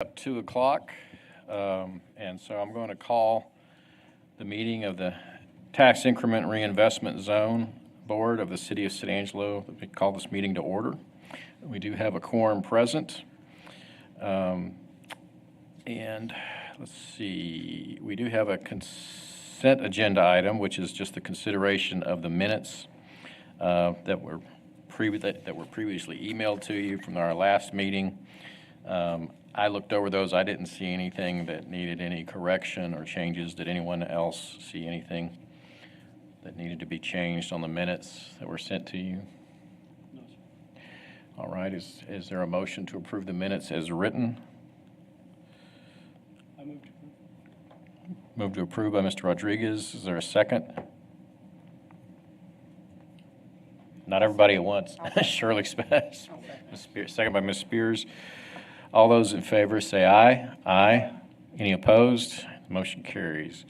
Up 2 o'clock, and so I'm going to call the meeting of the Tax Increment Reinvestment Zone Board of the City of San Angelo. We call this meeting to order. We do have a quorum present. And let's see, we do have a consent agenda item, which is just the consideration of the minutes that were previously emailed to you from our last meeting. I looked over those. I didn't see anything that needed any correction or changes. Did anyone else see anything that needed to be changed on the minutes that were sent to you? No, sir. All right. Is there a motion to approve the minutes as written? I move to approve. Move to approve by Mr. Rodriguez. Is there a second? Not everybody at once. Shirley Spence. Second by Ms. Spears. All those in favor say aye. Aye. Any opposed? Motion carries.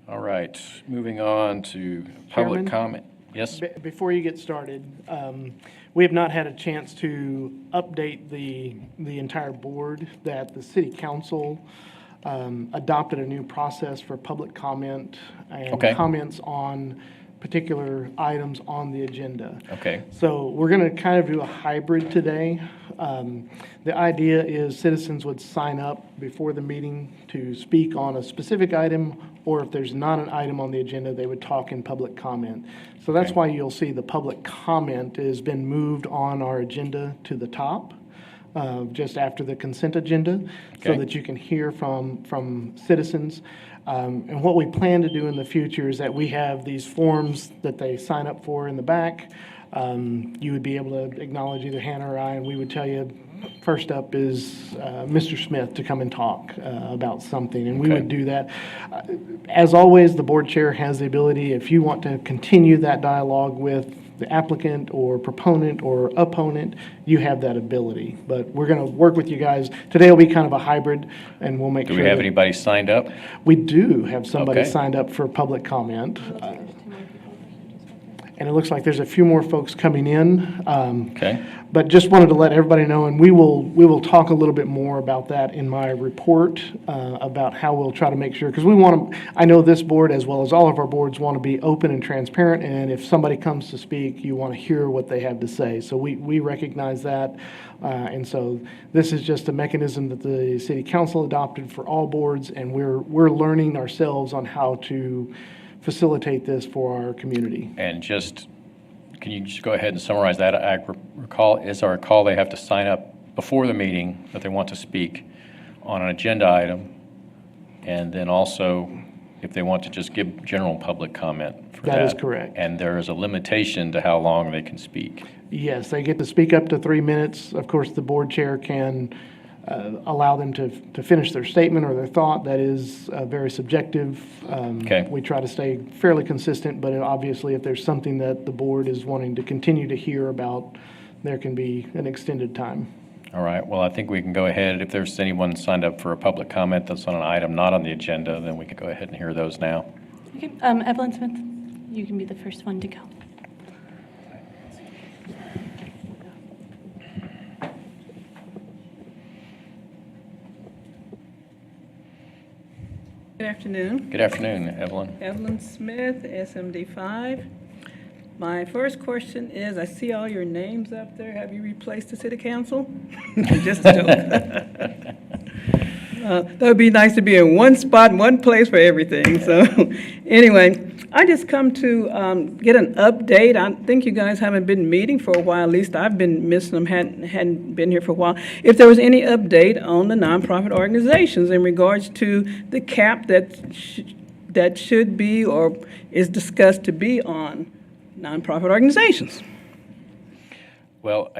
All right, moving on to public comment. Yes? Before you get started, we have not had a chance to update the entire board that the city council adopted a new process for public comment and comments on particular items on the agenda. Okay. So we're going to kind of do a hybrid today. The idea is citizens would sign up before the meeting to speak on a specific item, or if there's not an item on the agenda, they would talk in public comment. So that's why you'll see the public comment has been moved on our agenda to the top, just after the consent agenda, so that you can hear from citizens. And what we plan to do in the future is that we have these forms that they sign up for in the back. You would be able to acknowledge either Hannah or I, and we would tell you, first up is Mr. Smith to come and talk about something, and we would do that. As always, the board chair has the ability, if you want to continue that dialogue with the applicant or proponent or opponent, you have that ability. But we're going to work with you guys. Today will be kind of a hybrid, and we'll make sure. Do we have anybody signed up? We do have somebody signed up for public comment. And it looks like there's a few more folks coming in. But just wanted to let everybody know, and we will talk a little bit more about that in my report, about how we'll try to make sure, because we want to, I know this board as well as all of our boards want to be open and transparent, and if somebody comes to speak, you want to hear what they have to say. So we recognize that, and so this is just a mechanism that the city council adopted for all boards, and we're learning ourselves on how to facilitate this for our community. And can you just go ahead and summarize that? I recall they have to sign up before the meeting that they want to speak on an agenda item, and then also if they want to just give general public comment for that. That is correct. And there is a limitation to how long they can speak. Yes, they get to speak up to 3 minutes. Of course, the board chair can allow them to finish their statement or their thought. That is very subjective. We try to stay fairly consistent, but obviously if there's something that the board is wanting to continue to hear about, there can be an extended time. All right. Well, I think we can go ahead. If there's anyone signed up for a public comment that's on an item not on the agenda, then we can go ahead and hear those now. Okay. Evelyn Smith, you can be the first one to go. Good afternoon. Good afternoon, Evelyn. Evelyn Smith, SMD5. My first question is, I see all your names up there. Have you replaced the city council? Just a joke. That would be nice to be in one spot, one place for everything. So anyway, I just come to get an update. I think you guys haven't been meeting for a while. At least I've been missing them, hadn't been here for a while. If there was any update on the nonprofit organizations in regards to the cap that should be or is discussed to be on nonprofit organizations. Well,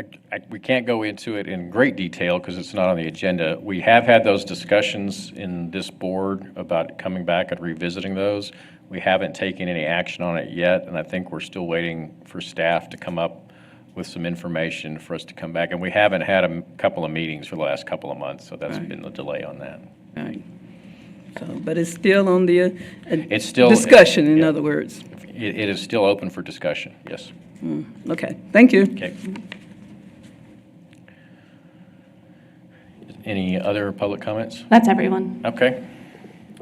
we can't go into it in great detail because it's not on the agenda. We have had those discussions in this board about coming back and revisiting those. We haven't taken any action on it yet, and I think we're still waiting for staff to come up with some information for us to come back. And we haven't had a couple of meetings for the last couple of months, so that's been the delay on that. All right. So, but it's still on the it's still discussion, in other words. It is still open for discussion, yes. Okay, thank you. Okay. Any other public comments? That's everyone. Okay.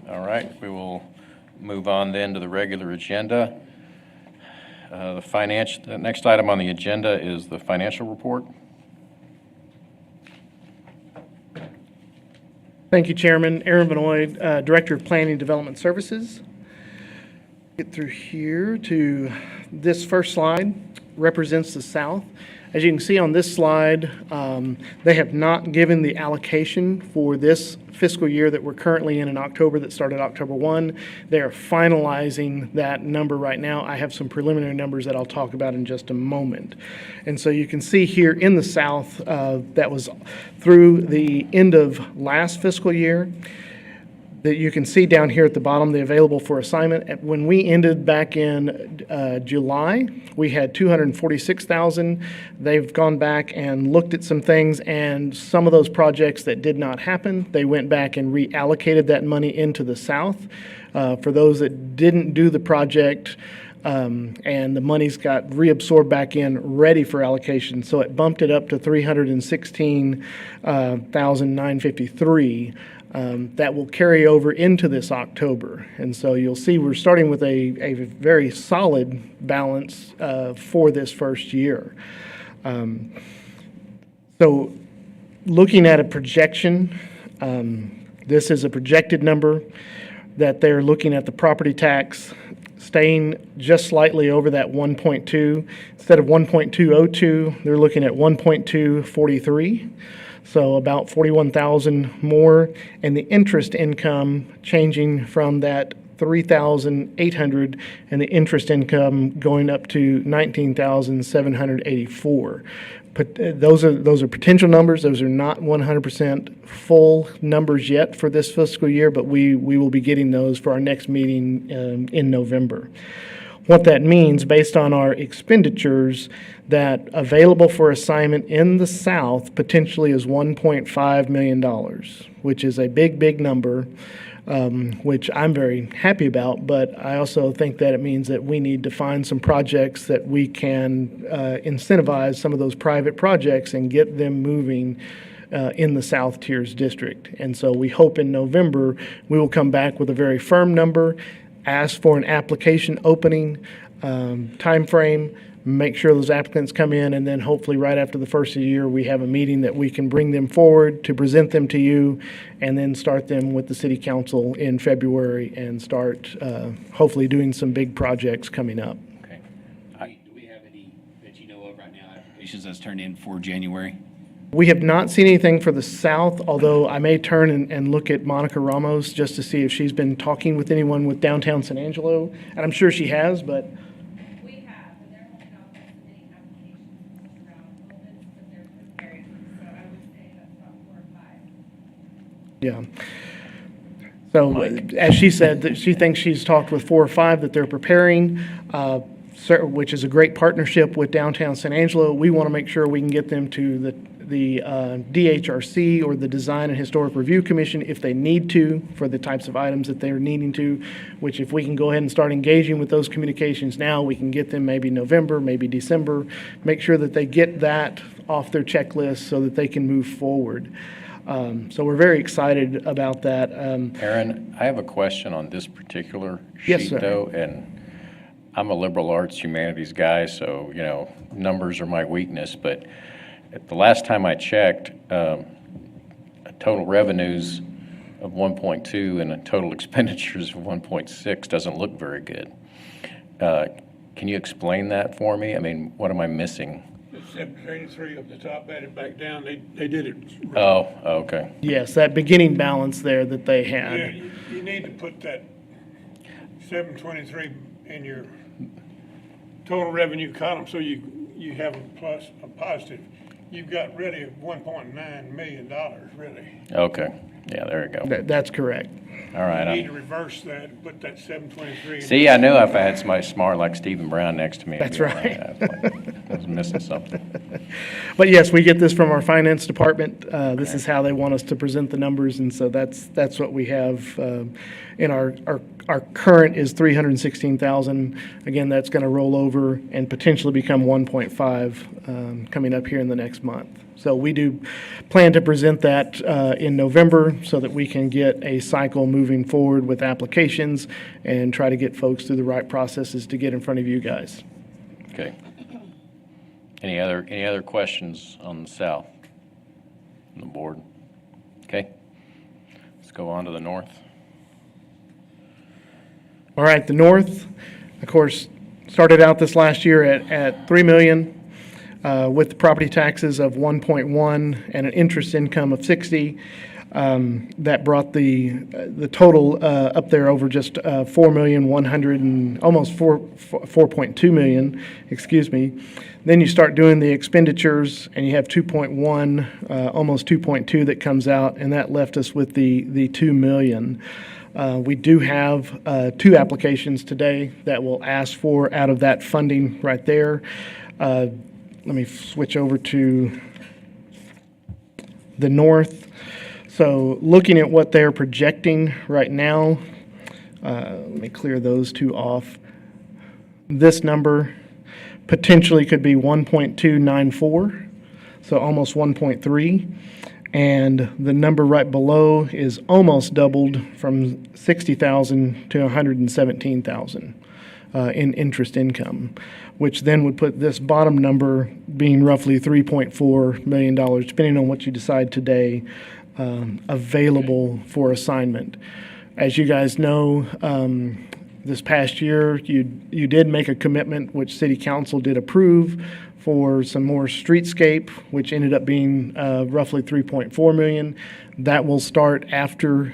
All right, we will move on then to the regular agenda. The next item on the agenda is the financial report. Thank you, Chairman. Aaron Benoit, Director of Planning and Development Services. Get through here to this first slide, represents the South. As you can see on this slide, they have not given the allocation for this fiscal year that we're currently in October, that started October 1. They are finalizing that number right now. I have some preliminary numbers that I'll talk about in just a moment. And so you can see here in the South, that was through the end of last fiscal year, that you can see down here at the bottom, the available for assignment. When we ended back in July, we had 246,000. They've gone back and looked at some things, and some of those projects that did not happen, they went back and reallocated that money into the South. For those that didn't do the project, and the money's got reabsorbed back in, ready for allocation. So it bumped it up to 316,953. That will carry over into this October. And so you'll see we're starting with a very solid balance for this first year. So looking at a projection, this is a projected number that they're looking at the property tax staying just slightly over that 1.2. Instead of 1.202, they're looking at 1.243. So about 41,000 more, and the interest income changing from that 3,800 and the interest income going up to 19,784. But those are potential numbers. Those are not 100% full numbers yet for this fiscal year, but we will be getting those for our next meeting in November. What that means, based on our expenditures, that available for assignment in the South potentially is $1.5 million, which is a big number, which I'm very happy about. But I also think that it means that we need to find some projects that we can incentivize some of those private projects and get them moving in the South TIRZ district. And so we hope in November we will come back with a very firm number, ask for an application opening time frame, make sure those applicants come in, and then hopefully right after the first of the year, we have a meeting that we can bring them forward to present them to you, and then start them with the city council in February and start hopefully doing some big projects coming up. Okay. Do we have any that you know of right now, applications that's turned in for January? We have not seen anything for the South, although I may turn and look at Monica Ramos just to see if she's been talking with anyone with downtown San Angelo, and I'm sure she has, but We have, and they're holding off on submitting applications around opens, but they're preparing. So I would say that's about 4 or 5. yeah. So as she said, that she thinks she's talked with 4 or 5 that they're preparing, which is a great partnership with downtown San Angelo. We want to make sure we can get them to the DHRC or the Design and Historic Review Commission if they need to for the types of items that they're needing to, which if we can go ahead and start engaging with those communications now, we can get them maybe November, maybe December, make sure that they get that off their checklist so that they can move forward. So we're very excited about that. Aaron, I have a question on this particular Yes, sheet, sir. though, and I'm a liberal arts humanities guy, so, numbers are my weakness, but at the last time I checked, total revenues of 1.2 and a total expenditures of 1.6 doesn't look very good. Can you explain that for me? I mean, what am I missing? The 783 up the top, added back down, they did it. Oh, okay. Yes, that beginning balance there that they Yeah, had. you need to put that 723 in your total revenue column, so you have a positive. You've got really $1.9 million, really. Okay. Yeah, there you go. That's correct. All right. You need to reverse that, and put that 723. See, I knew if I had somebody smart like Stephen Brown next to me. it'd That's be all right. That's fine. was missing something. But yes, we get this from our finance department. This is how they want us to present the numbers, and so that's what we have in our current is 316,000. Again, that's going to roll over and potentially become 1.5 coming up here in the next month. So we do plan to present that in November so that we can get a cycle moving forward with applications and try to get folks through the right processes to get in front of you guys. Okay. Any other questions on the south, on the board? Okay. Let's go on to the north. All right, the north, of course, started out this last year at 3 million. With the property taxes of 1.1 and an interest income of 60. That brought the total up there over just 4,100,000 and almost 4.2 million, excuse me. Then you start doing the expenditures and you have 2.1, almost 2.2 that comes out, and that left us with the 2 million. We do have 2 applications today that will ask for out of that funding right there. Let me switch over to the north. So looking at what they're projecting right now, let me clear those 2 off. This number potentially could be 1.294, so almost 1.3. And the number right below is almost doubled from 60,000 to 117,000 in interest income, which then would put this bottom number being roughly $3.4 million, depending on what you decide today, available for assignment. As you guys know, this past year, you did make a commitment, which City Council did approve, for some more streetscape, which ended up being roughly $3.4 million. That will start after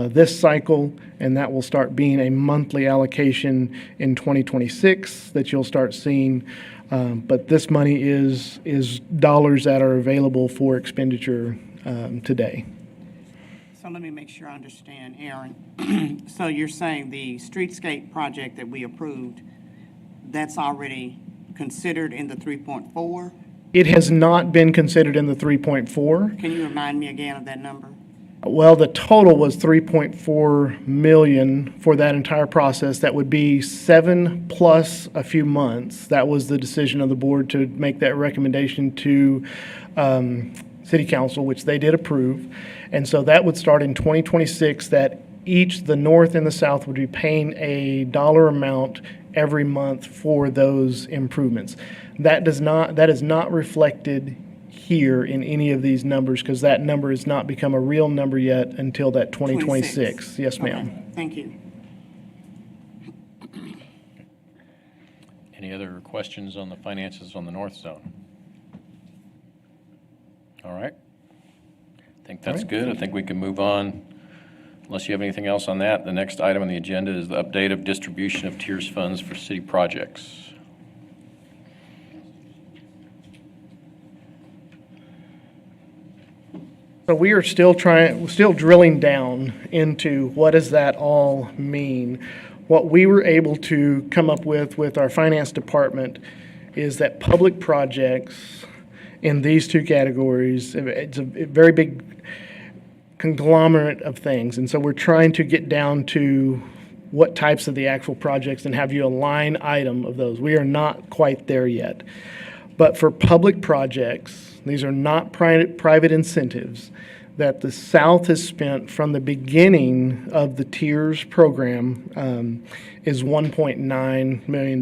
this cycle, and that will start being a monthly allocation in 2026 that you'll start seeing. But this money is dollars that are available for expenditure today. So let me make sure I understand, Aaron. So you're saying the streetscape project that we approved, that's already considered in the 3.4? It has not been considered in the 3.4. Can you remind me again of that number? Well, the total was 3.4 million for that entire process. That would be 7 plus a few months. That was the decision of the board to make that recommendation to City Council, which they did approve. And so that would start in 2026, that each, the north and the south, would be paying a dollar amount every month for those improvements. That is not reflected here in any of these numbers, because that number has not become a real number yet until that 2026. Yes, ma'am. Okay, thank you. Any other questions on the finances on the north zone? All right. I think that's good. I think we can move on. Unless you have anything else on that, the next item on the agenda is the update of distribution of TIRZ funds for city projects. So we are still drilling down into what does that all mean. What we were able to come up with our finance department is that public projects in these 2 categories, it's a very big conglomerate of things. And so we're trying to get down to what types of the actual projects and have you a line item of those. We are not quite there yet. But for public projects, these are not private incentives that the South has spent from the beginning of the TIRZ program is $1.9 million.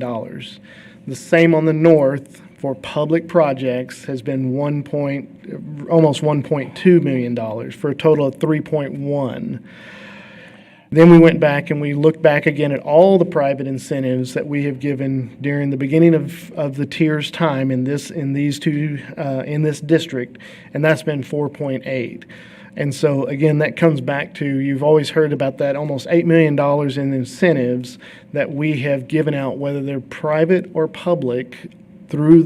The same on the North for public projects has been almost $1.2 million for a total of 3.1. Then we went back and we looked back again at all the private incentives that we have given during the beginning of the TIRZ time in this district, and that's been 4.8. And so again, that comes back to, you've always heard about that almost $8 million in incentives that we have given out, whether they're private or public, through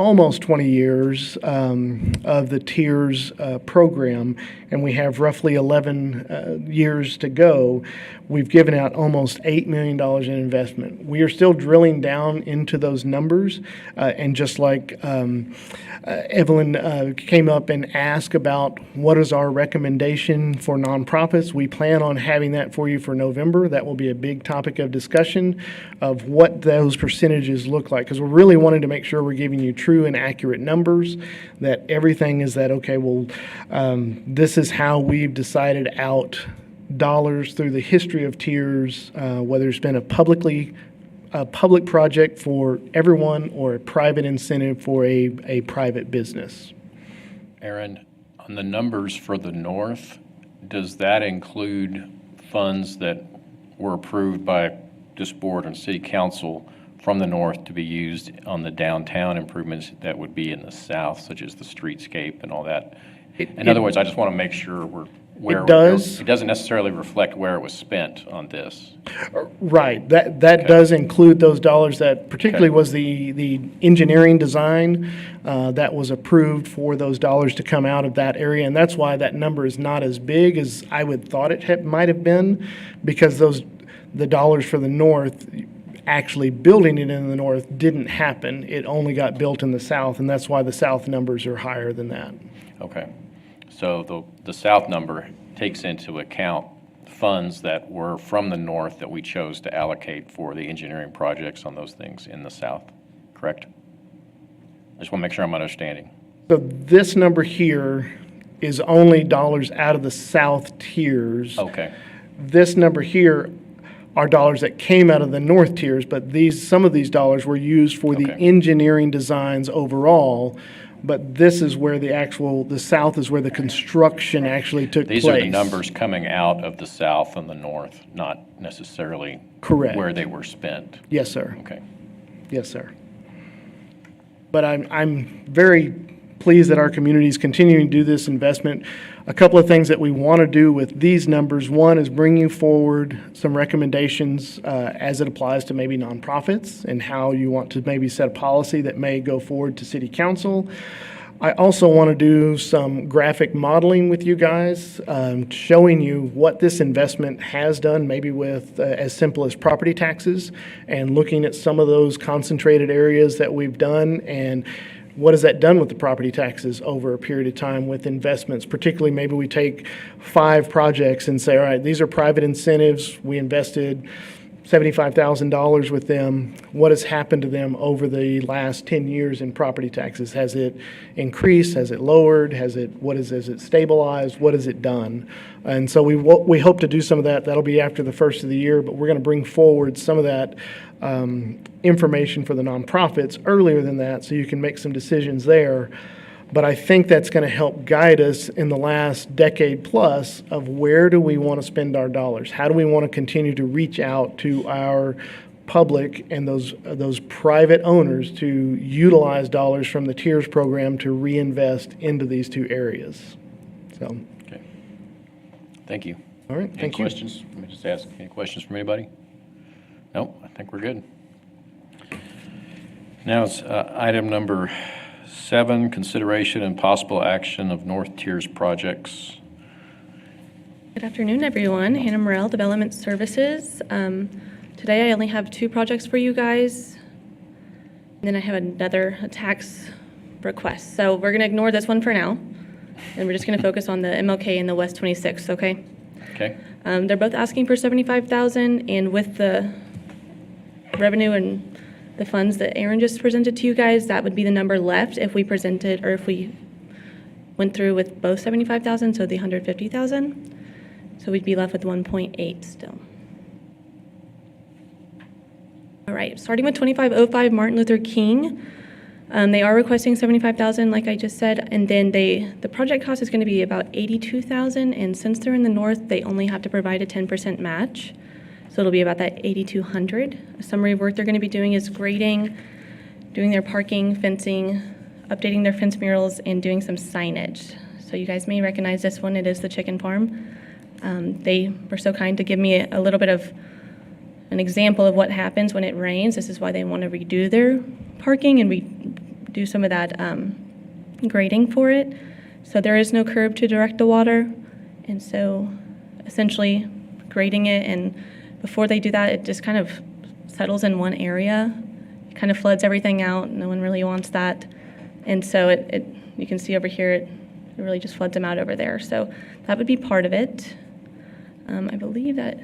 almost 20 years of the TIRZ program, and we have roughly 11 years to go. We've given out almost $8 million in investment. We are still drilling down into those numbers, and just like Evelyn came up and asked about what is our recommendation for nonprofits, we plan on having that for you for November. That will be a big topic of discussion of what those percentages look like, because we're really wanting to make sure we're giving you true and accurate numbers, that everything is that, okay, well, this is how we've decided out dollars through the history of TIRZ, whether it's been a public project for everyone or a private incentive for a private business. Aaron, on the numbers for the north, does that include funds that were approved by this board and city council from the north to be used on the downtown improvements that would be in the south, such as the streetscape and all that? In other words, I just want to make sure where It does. It doesn't necessarily reflect where it was spent on this. Right, that does include those dollars that particularly Okay. was the engineering design that was approved for those dollars to come out of that area. And that's why that number is not as big as I would thought it might have been, because the dollars for the north, actually building it in the north didn't happen. It only got built in the south, and that's why the south numbers are higher than that. Okay. So the south number takes into account funds that were from the north that we chose to allocate for the engineering projects on those things in the south, correct? I just want to make sure I'm understanding. So this number here is only dollars out of the south tiers. Okay, This number here are dollars that came out of the north tiers, but some of these dollars were used for the Okay. engineering designs overall. But this is where the south is where the construction actually took place. these are the numbers coming out of the south and the north, not necessarily Correct. where they were spent. Yes, sir. Okay. Yes, sir. But I'm very pleased that our community is continuing to do this investment. A couple of things that we want to do with these numbers. One is bring you forward some recommendations as it applies to maybe nonprofits and how you want to maybe set a policy that may go forward to city council. I also want to do some graphic modeling with you guys, showing you what this investment has done, maybe with as simple as property taxes, and looking at some of those concentrated areas that we've done, and what has that done with the property taxes over a period of time with investments. Particularly, maybe we take 5 projects and say, all right, these are private incentives. We invested $75,000 with them. What has happened to them over the last 10 years in property taxes? Has it increased? Has it lowered? Has it stabilized? What has it done? And so we hope to do some of that. That'll be after the first of the year, but we're going to bring forward some of that information for the nonprofits earlier than that, so you can make some decisions there. But I think that's going to help guide us in the last decade plus of where do we want to spend our dollars? How do we want to continue to reach out to our public and those private owners to utilize dollars from the TIRZ program to reinvest into these 2 areas? So, Okay. Thank you. all right, Any thank you. questions? Let me just ask, any questions from anybody? No, I think we're good. Now it's item number 7, consideration and possible action of North Tiers projects. Good afternoon, everyone. Hannah Morrell, Development Services. Today, I only have 2 projects for you guys. And then I have a tax request. So we're going to ignore this one for now. And we're just going to focus on the MLK and the West 26, okay? Okay? They're both asking for $75,000, and with the revenue and the funds that Aaron just presented to you guys, that would be the number left if we presented, or if we went through with both $75,000, so the $150,000. So we'd be left with 1.8 still. All right, starting with 2505 Martin Luther King. They are requesting $75,000, like I just said, and then the project cost is going to be about $82,000, and since they're in the north, they only have to provide a 10% match, so it'll be about that $8,200. A summary of work they're going to be doing is grading, doing their parking, fencing, updating their fence murals, and doing some signage. So you guys may recognize this one. It is the chicken farm. They were so kind to give me a little bit of an example of what happens when it rains. This is why they want to redo their parking and do some of that grading for it. So there is no curb to direct the water. And so essentially grading it, and before they do that, it just kind of settles in one area. It kind of floods everything out. No one really wants that. And so you can see over here, it really just floods them out over there. So that would be part of it. I believe that,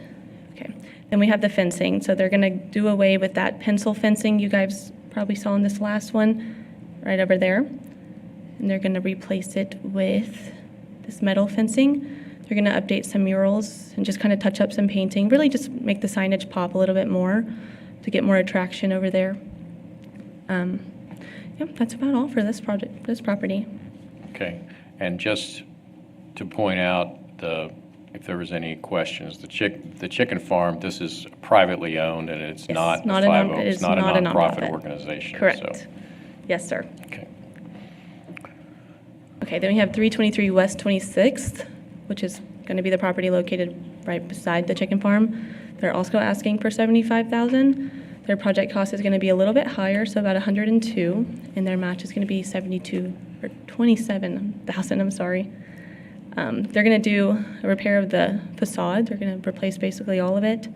okay. Then we have the fencing. So they're gonna do away with that pencil fencing you guys probably saw in this last one, right over there. And they're gonna replace it with this metal fencing. They're gonna update some murals and just kind of touch up some painting, really just make the signage pop a little bit more to get more attraction over there. Yep, that's about all for this project, this property. Okay, and just to point out, if there was any questions, the chicken farm, this is privately owned, and it's Yes, not a not a 501, non- it's it's not a not a nonprofit nonprofit. organization. so- Correct. Yes, sir. Okay. Okay, then we have 323 West 26th, which is going to be the property located right beside the chicken farm. They're also asking for $75,000. Their project cost is going to be a little bit higher, so about $102,000, and their match is going to be $27,000. I'm sorry. They're going to do a repair of the facade. They're going to replace basically all of it,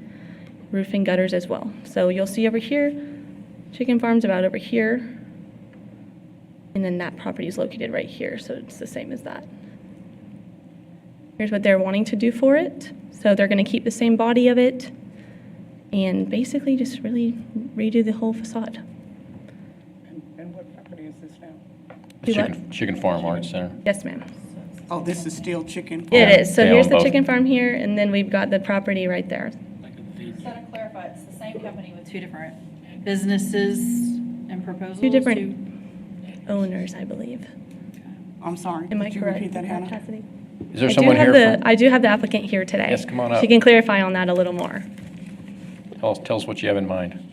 roof and gutters as well. So you'll see over here, chicken farm's about over here, and then that property is located right here, so it's the same as that. Here's what they're wanting to do for it. So they're going to keep the same body of it and basically just really redo the whole facade. And what property is this now? Do what? Chicken Farm Arts Center. Yes, ma'am. Oh, this is still chicken? It is. So They here's own the both. chicken farm here, and then we've got the property right there. So to clarify, it's the same company with two different businesses and proposals? Two different owners, I believe. I'm sorry. Am I Could you correct? repeat that, Hannah? Cassidy? Is there someone here from, I do have the applicant here today. Yes, come on up. She can clarify on that a little more. tell us what you have in mind.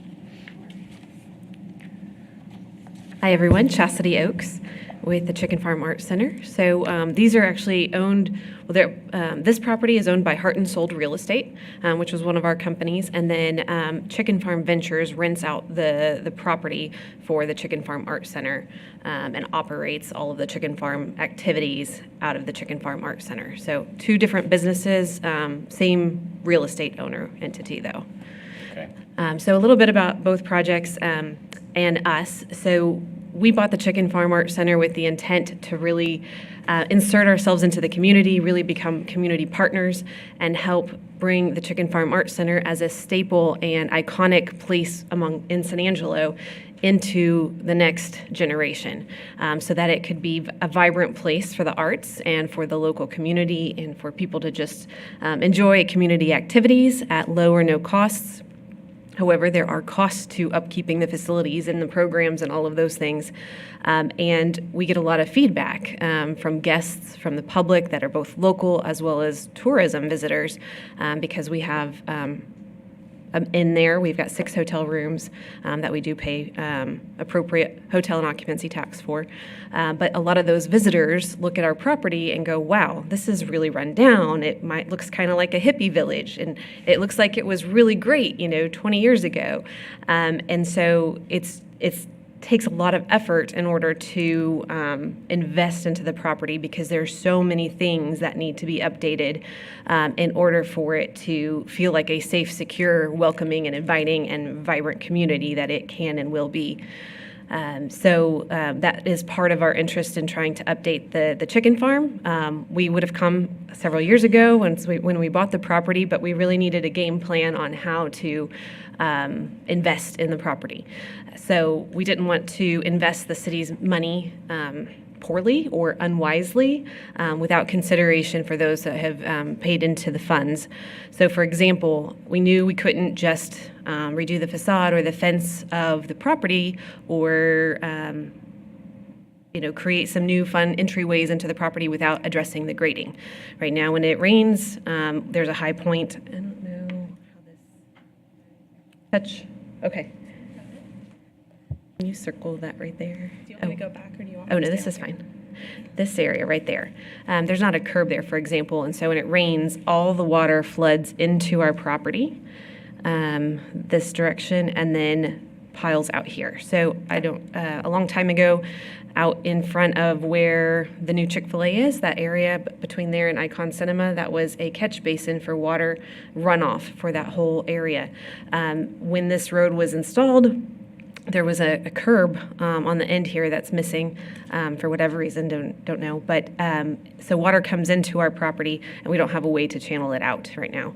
Hi, everyone. Chastity Oaks with the Chicken Farm Arts Center. So these are actually owned, this property is owned by Heart and Soul Real Estate, which was one of our companies. And then Chicken Farm Ventures rents out the property for the Chicken Farm Arts Center and operates all of the chicken farm activities out of the Chicken Farm Arts Center. So two different businesses, same real estate owner entity, though. Okay. So a little bit about both projects and us. So we bought the Chicken Farm Arts Center with the intent to really insert ourselves into the community, really become community partners, and help bring the Chicken Farm Arts Center as a staple and iconic place in San Angelo into the next generation, so that it could be a vibrant place for the arts and for the local community and for people to just enjoy community activities at low or no costs. However, there are costs to upkeeping the facilities and the programs and all of those things. And we get a lot of feedback from guests, from the public that are both local as well as tourism visitors, because we have in there, we've got 6 hotel rooms that we do pay appropriate hotel and occupancy tax for. But a lot of those visitors look at our property and go, wow, this is really run down. Looks kind of like a hippie village, and it looks like it was really great, 20 years ago. And so it takes a lot of effort in order to invest into the property, because there's so many things that need to be updated in order for it to feel like a safe, secure, welcoming, and inviting and vibrant community that it can and will be. So that is part of our interest in trying to update the chicken farm. We would have come several years ago when we bought the property, but we really needed a game plan on how to invest in the property. So we didn't want to invest the city's money poorly or unwisely without consideration for those that have paid into the funds. So, for example, we knew we couldn't just redo the facade or the fence of the property or create some new fun entryways into the property without addressing the grading. Right now, when it rains, there's a high point. I don't know how this okay. Can you circle that right there? Do you want me to go back, or do you want me Oh, to no, stay this on is here? fine. This area right there. There's not a curb there, for example, and so when it rains, all the water floods into our property this direction, and then piles out here. So a long time ago, out in front of where the new Chick-fil-A is, that area between there and Icon Cinema, that was a catch basin for water runoff for that whole area. When this road was installed, there was a curb on the end here that's missing for whatever reason, don't know. But so water comes into our property, and we don't have a way to channel it out right now.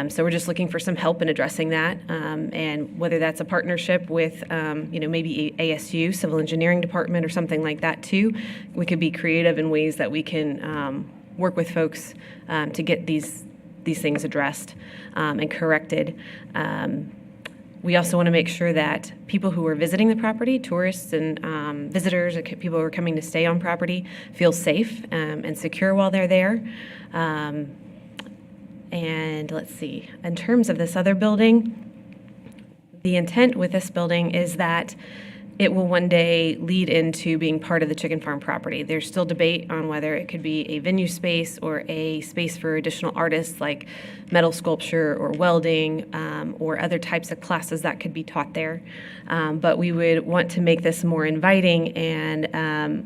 So we're just looking for some help in addressing that, and whether that's a partnership with, maybe ASU, Civil Engineering Department, or something like that too. We could be creative in ways that we can work with folks to get these things addressed and corrected. We also want to make sure that people who are visiting the property, tourists and visitors, people who are coming to stay on property, feel safe and secure while they're there. And let's see, in terms of this other building, the intent with this building is that it will one day lead into being part of the chicken farm property. There's still debate on whether it could be a venue space or a space for additional artists like metal sculpture or welding or other types of classes that could be taught there. But we would want to make this more inviting and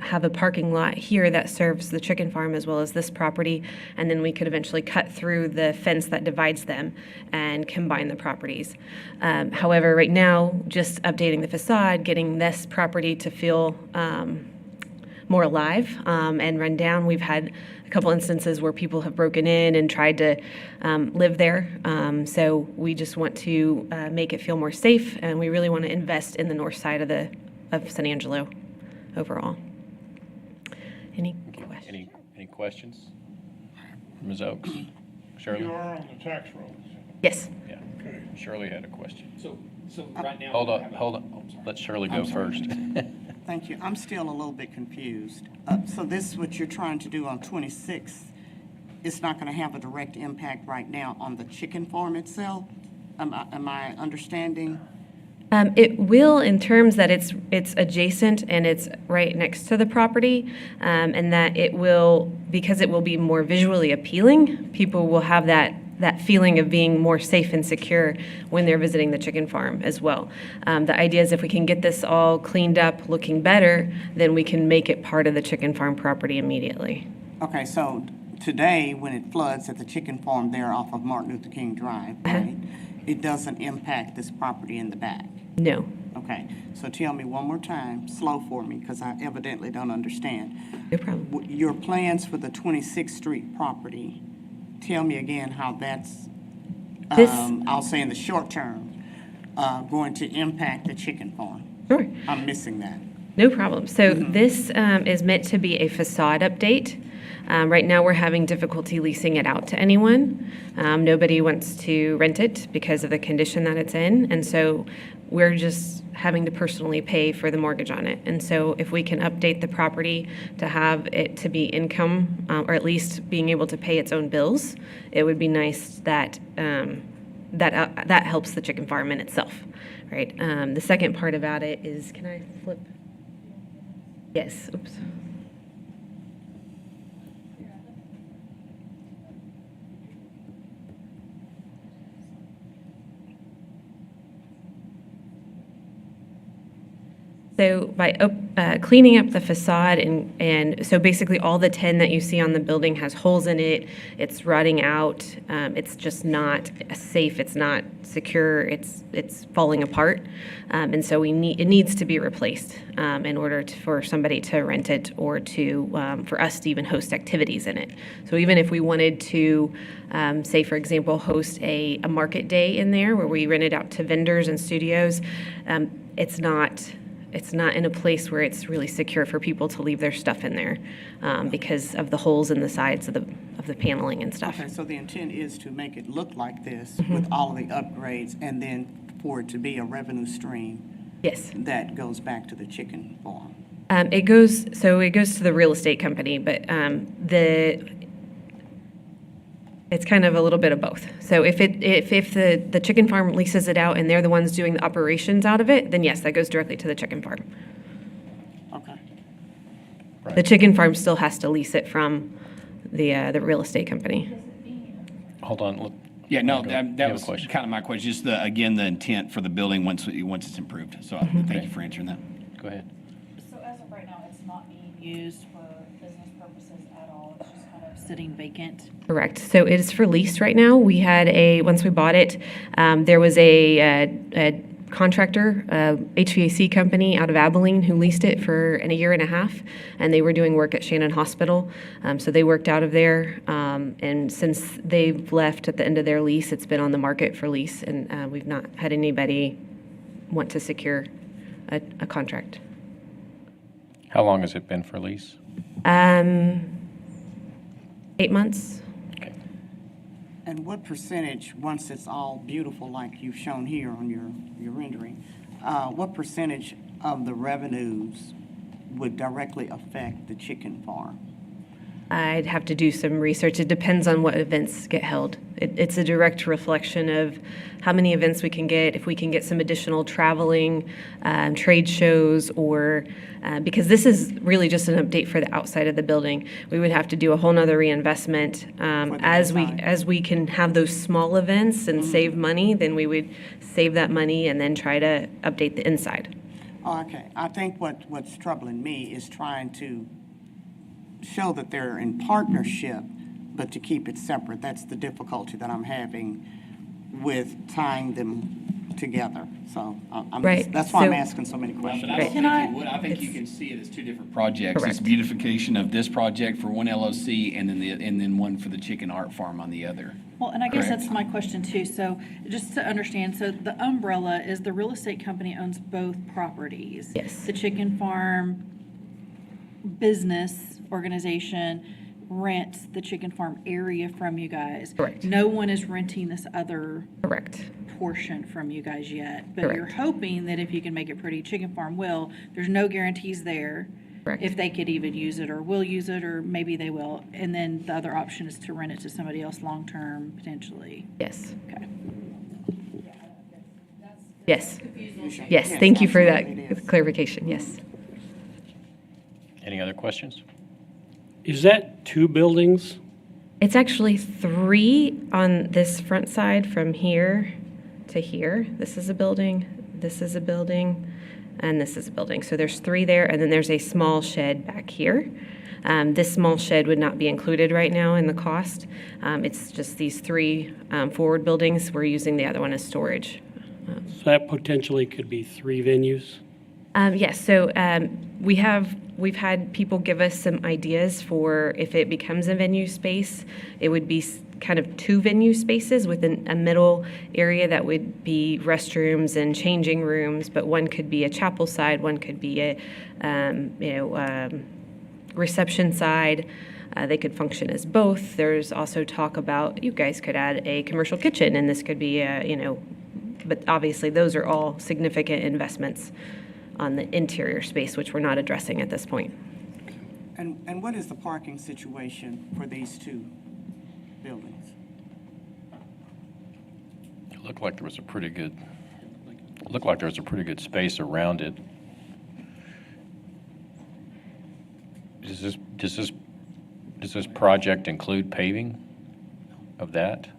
have a parking lot here that serves the chicken farm as well as this property. And then we could eventually cut through the fence that divides them and combine the properties. However, right now, just updating the facade, getting this property to feel more alive and run down. We've had a couple instances where people have broken in and tried to live there. So we just want to make it feel more safe, and we really want to invest in the north side of San Angelo overall. Any questions? Any questions? Ms. Oaks? Shirley? You are on the tax rolls. Yes. Yeah. Shirley had a question. So right now. Hold on. Let Shirley go first. Thank you. I'm still a little bit confused. So this, what you're trying to do on 26, it's not going to have a direct impact right now on the chicken farm itself? Am I understanding? It will, in terms that it's adjacent and it's right next to the property, and that it will, because it will be more visually appealing, people will have that feeling of being more safe and secure when they're visiting the chicken farm as well. The idea is if we can get this all cleaned up, looking better, then we can make it part of the chicken farm property immediately. Okay, so today, when it floods at the chicken farm there off of Martin Luther King Drive, right, it doesn't impact this property in the back? No. Okay, so tell me one more time, slow for me, because I evidently don't understand. No problem. Your plans for the 26th Street property, tell me again how that's, I'll say in the short term, going to impact the chicken farm. Sure. I'm missing that. No problem. So this is meant to be a facade update. Right now, we're having difficulty leasing it out to anyone. Nobody wants to rent it because of the condition that it's in, and so we're just having to personally pay for the mortgage on it. And so if we can update the property to have it to be income, or at least being able to pay its own bills, it would be nice that that helps the chicken farm in itself, right? The second part about it is, can I flip? Yes, oops. So by cleaning up the facade and so basically all the tin that you see on the building has holes in it, it's rotting out, it's just not safe, it's not secure, it's falling apart, and so it needs to be replaced in order for somebody to rent it or to for us to even host activities in it. So even if we wanted to, say for example, host a market day in there where we rent it out to vendors and studios, it's not in a place where it's really secure for people to leave their stuff in there because of the holes in the sides of the paneling and stuff. Okay, so the intent is to make it look like this with all of the upgrades and then for it to be a revenue stream. Yes. That goes back to the chicken farm. It goes to the real estate company, but it's kind of a little bit of both. So if the chicken farm leases it out and they're the ones doing the operations out of it, then yes, that goes directly to the chicken farm. Okay. The chicken farm still has to lease it from the real estate company. Hold on. Yeah, no, You that have a was question? kind of my question, just again, the intent for the building once it's improved. So thank you for answering that. Go ahead. So as of right now, it's not being used for business purposes at all. It's just kind of sitting vacant. Correct. So it is for lease right now. We had once we bought it, there was a contractor, HVAC company out of Abilene who leased it for a year and a half, and they were doing work at Shannon Hospital. So they worked out of there. And since they've left at the end of their lease, it's been on the market for lease, and we've not had anybody want to secure a contract. How long has it been for lease? 8 months. And what percentage, once it's all beautiful like you've shown here on your rendering, what percentage of the revenues would directly affect the chicken farm? I'd have to do some research. It depends on what events get held. It's a direct reflection of how many events we can get, if we can get some additional traveling, trade shows, or because this is really just an update for the outside of the building. We would have to do a whole nother reinvestment. As we can have those small events and save money, then we would save that money and then try to update the inside. Oh, okay. I think what's troubling me is trying to show that they're in partnership, but to keep it separate. That's the difficulty that I'm having with tying them together. So Right. that's why I'm So- asking so many But questions. I don't Can think I- you would. I think you can see it as two different projects. It's Correct. beautification of this project for one LOC and then one for the chicken art farm on the other. Well, and I guess Correct. that's my question too. So just to understand, so the umbrella is the real estate company owns both properties. Yes. The chicken farm business organization rents the chicken farm area from you guys. Correct. No one is renting this other Correct. portion from you guys yet. But you're Correct. hoping that if you can make it pretty, chicken farm will. There's no guarantees there. Correct. If they could even use it or will use it, or maybe they will. And then the other option is to rent it to somebody else long-term, potentially. Yes. Okay. Yes. Yes, Yes. Thank you for absolutely it that is. clarification. Yes. Any other questions? Is that two buildings? It's actually 3 on this front side from here to here. This is a building, this is a building, and this is a building. So there's 3 there, and then there's a small shed back here. This small shed would not be included right now in the cost. It's just these 3 forward buildings. We're using the other one as storage. So that potentially could be 3 venues? Yes, so we've had people give us some ideas for if it becomes a venue space, it would be kind of 2 venue spaces with a middle area that would be restrooms and changing rooms, but one could be a chapel side, one could be a reception side. They could function as both. There's also talk about you guys could add a commercial kitchen, and this could be but obviously those are all significant investments on the interior space, which we're not addressing at this point. And what is the parking situation for these 2 buildings? It looked like there was a pretty good space around it. Does this project include paving of that?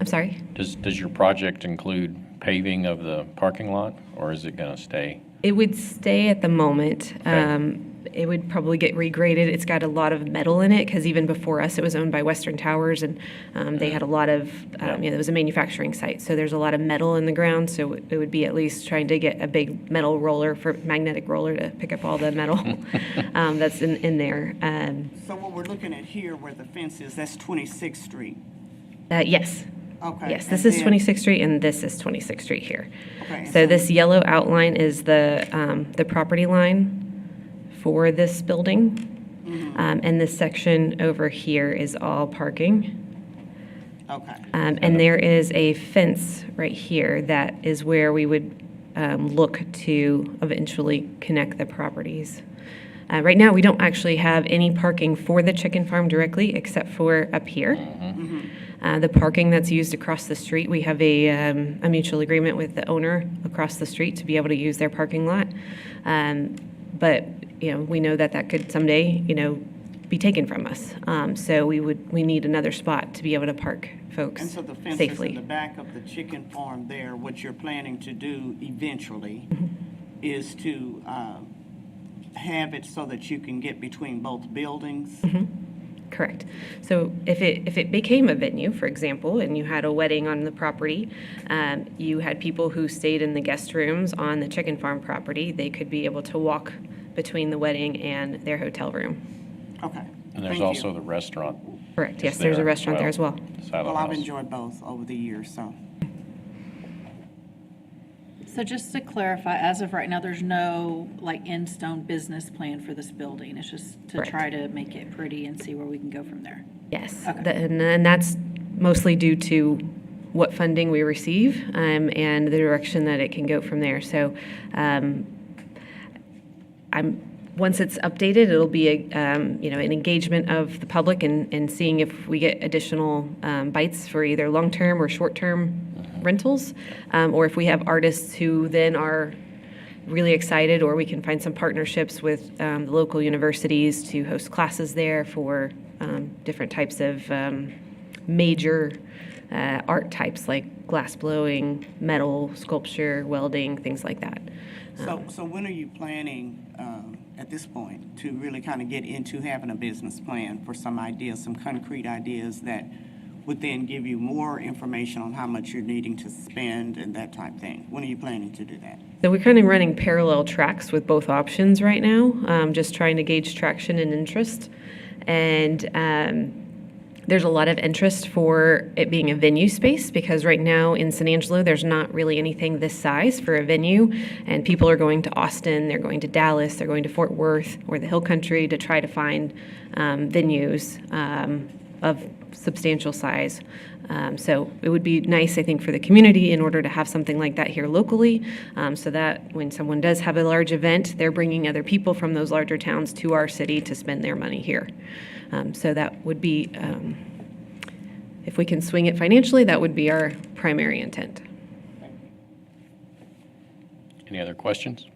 I'm sorry? Does your project include paving of the parking lot, or is it going to stay? It would stay at the moment. Okay. It would probably get regraded. It's got a lot of metal in it because even before us, it was owned by Western Towers, and they had a lot of, it was a manufacturing site. So there's a lot of metal in the ground. So it would be at least trying to get a big metal roller, magnetic roller, to pick up all the metal that's in there. So what we're looking at here where the fence is, that's 26th Street. Yes. Okay. Yes, this and is then- 26th Street, and this is 26th Street here. Okay, So this yellow outline is the property line for this building. And this section over here is all parking. Okay. And there is a fence right here that is where we would look to eventually connect the properties. Right now, we don't actually have any parking for the chicken farm directly, except for up here. The parking that's used across the street, we have a mutual agreement with the owner across the street to be able to use their parking lot. But we know that could someday, be taken from us. So we need another spot to be able to park folks And so the fences safely. in the back of the chicken farm there, what you're planning to do eventually is to have it so that you can get between both buildings? Correct. So if it became a venue, for example, and you had a wedding on the property, you had people who stayed in the guest rooms on the chicken farm property, they could be able to walk between the wedding and their hotel room. Okay. And there's Thank also you. the restaurant. Correct, yes, is there's a there restaurant there as well. Side of the Well, I've house. enjoyed both over the years, so. So just to clarify, as of right now, there's no like in-stone business plan for this building. It's just to Correct. try to make it pretty and see where we can go from there. Yes, Okay. and that's mostly due to what funding we receive and the direction that it can go from there. So once it's updated, it'll be an engagement of the public and seeing if we get additional bites for either long-term or short-term rentals, or if we have artists who then are really excited, or we can find some partnerships with the local universities to host classes there for different types of major art types like glass blowing, metal, sculpture, welding, things like that. So when are you planning, at this point, to really kind of get into having a business plan for some ideas, some concrete ideas that would then give you more information on how much you're needing to spend and that type thing? When are you planning to do that? So we're kind of running parallel tracks with both options right now, just trying to gauge traction and interest. And there's a lot of interest for it being a venue space because right now in San Angelo, there's not really anything this size for a venue. And people are going to Austin, they're going to Dallas, they're going to Fort Worth or the Hill Country to try to find venues of substantial size. So it would be nice, I think, for the community in order to have something like that here locally, so that when someone does have a large event, they're bringing other people from those larger towns to our city to spend their money here. So that would be, if we can swing it financially, that would be our primary intent. Any other questions?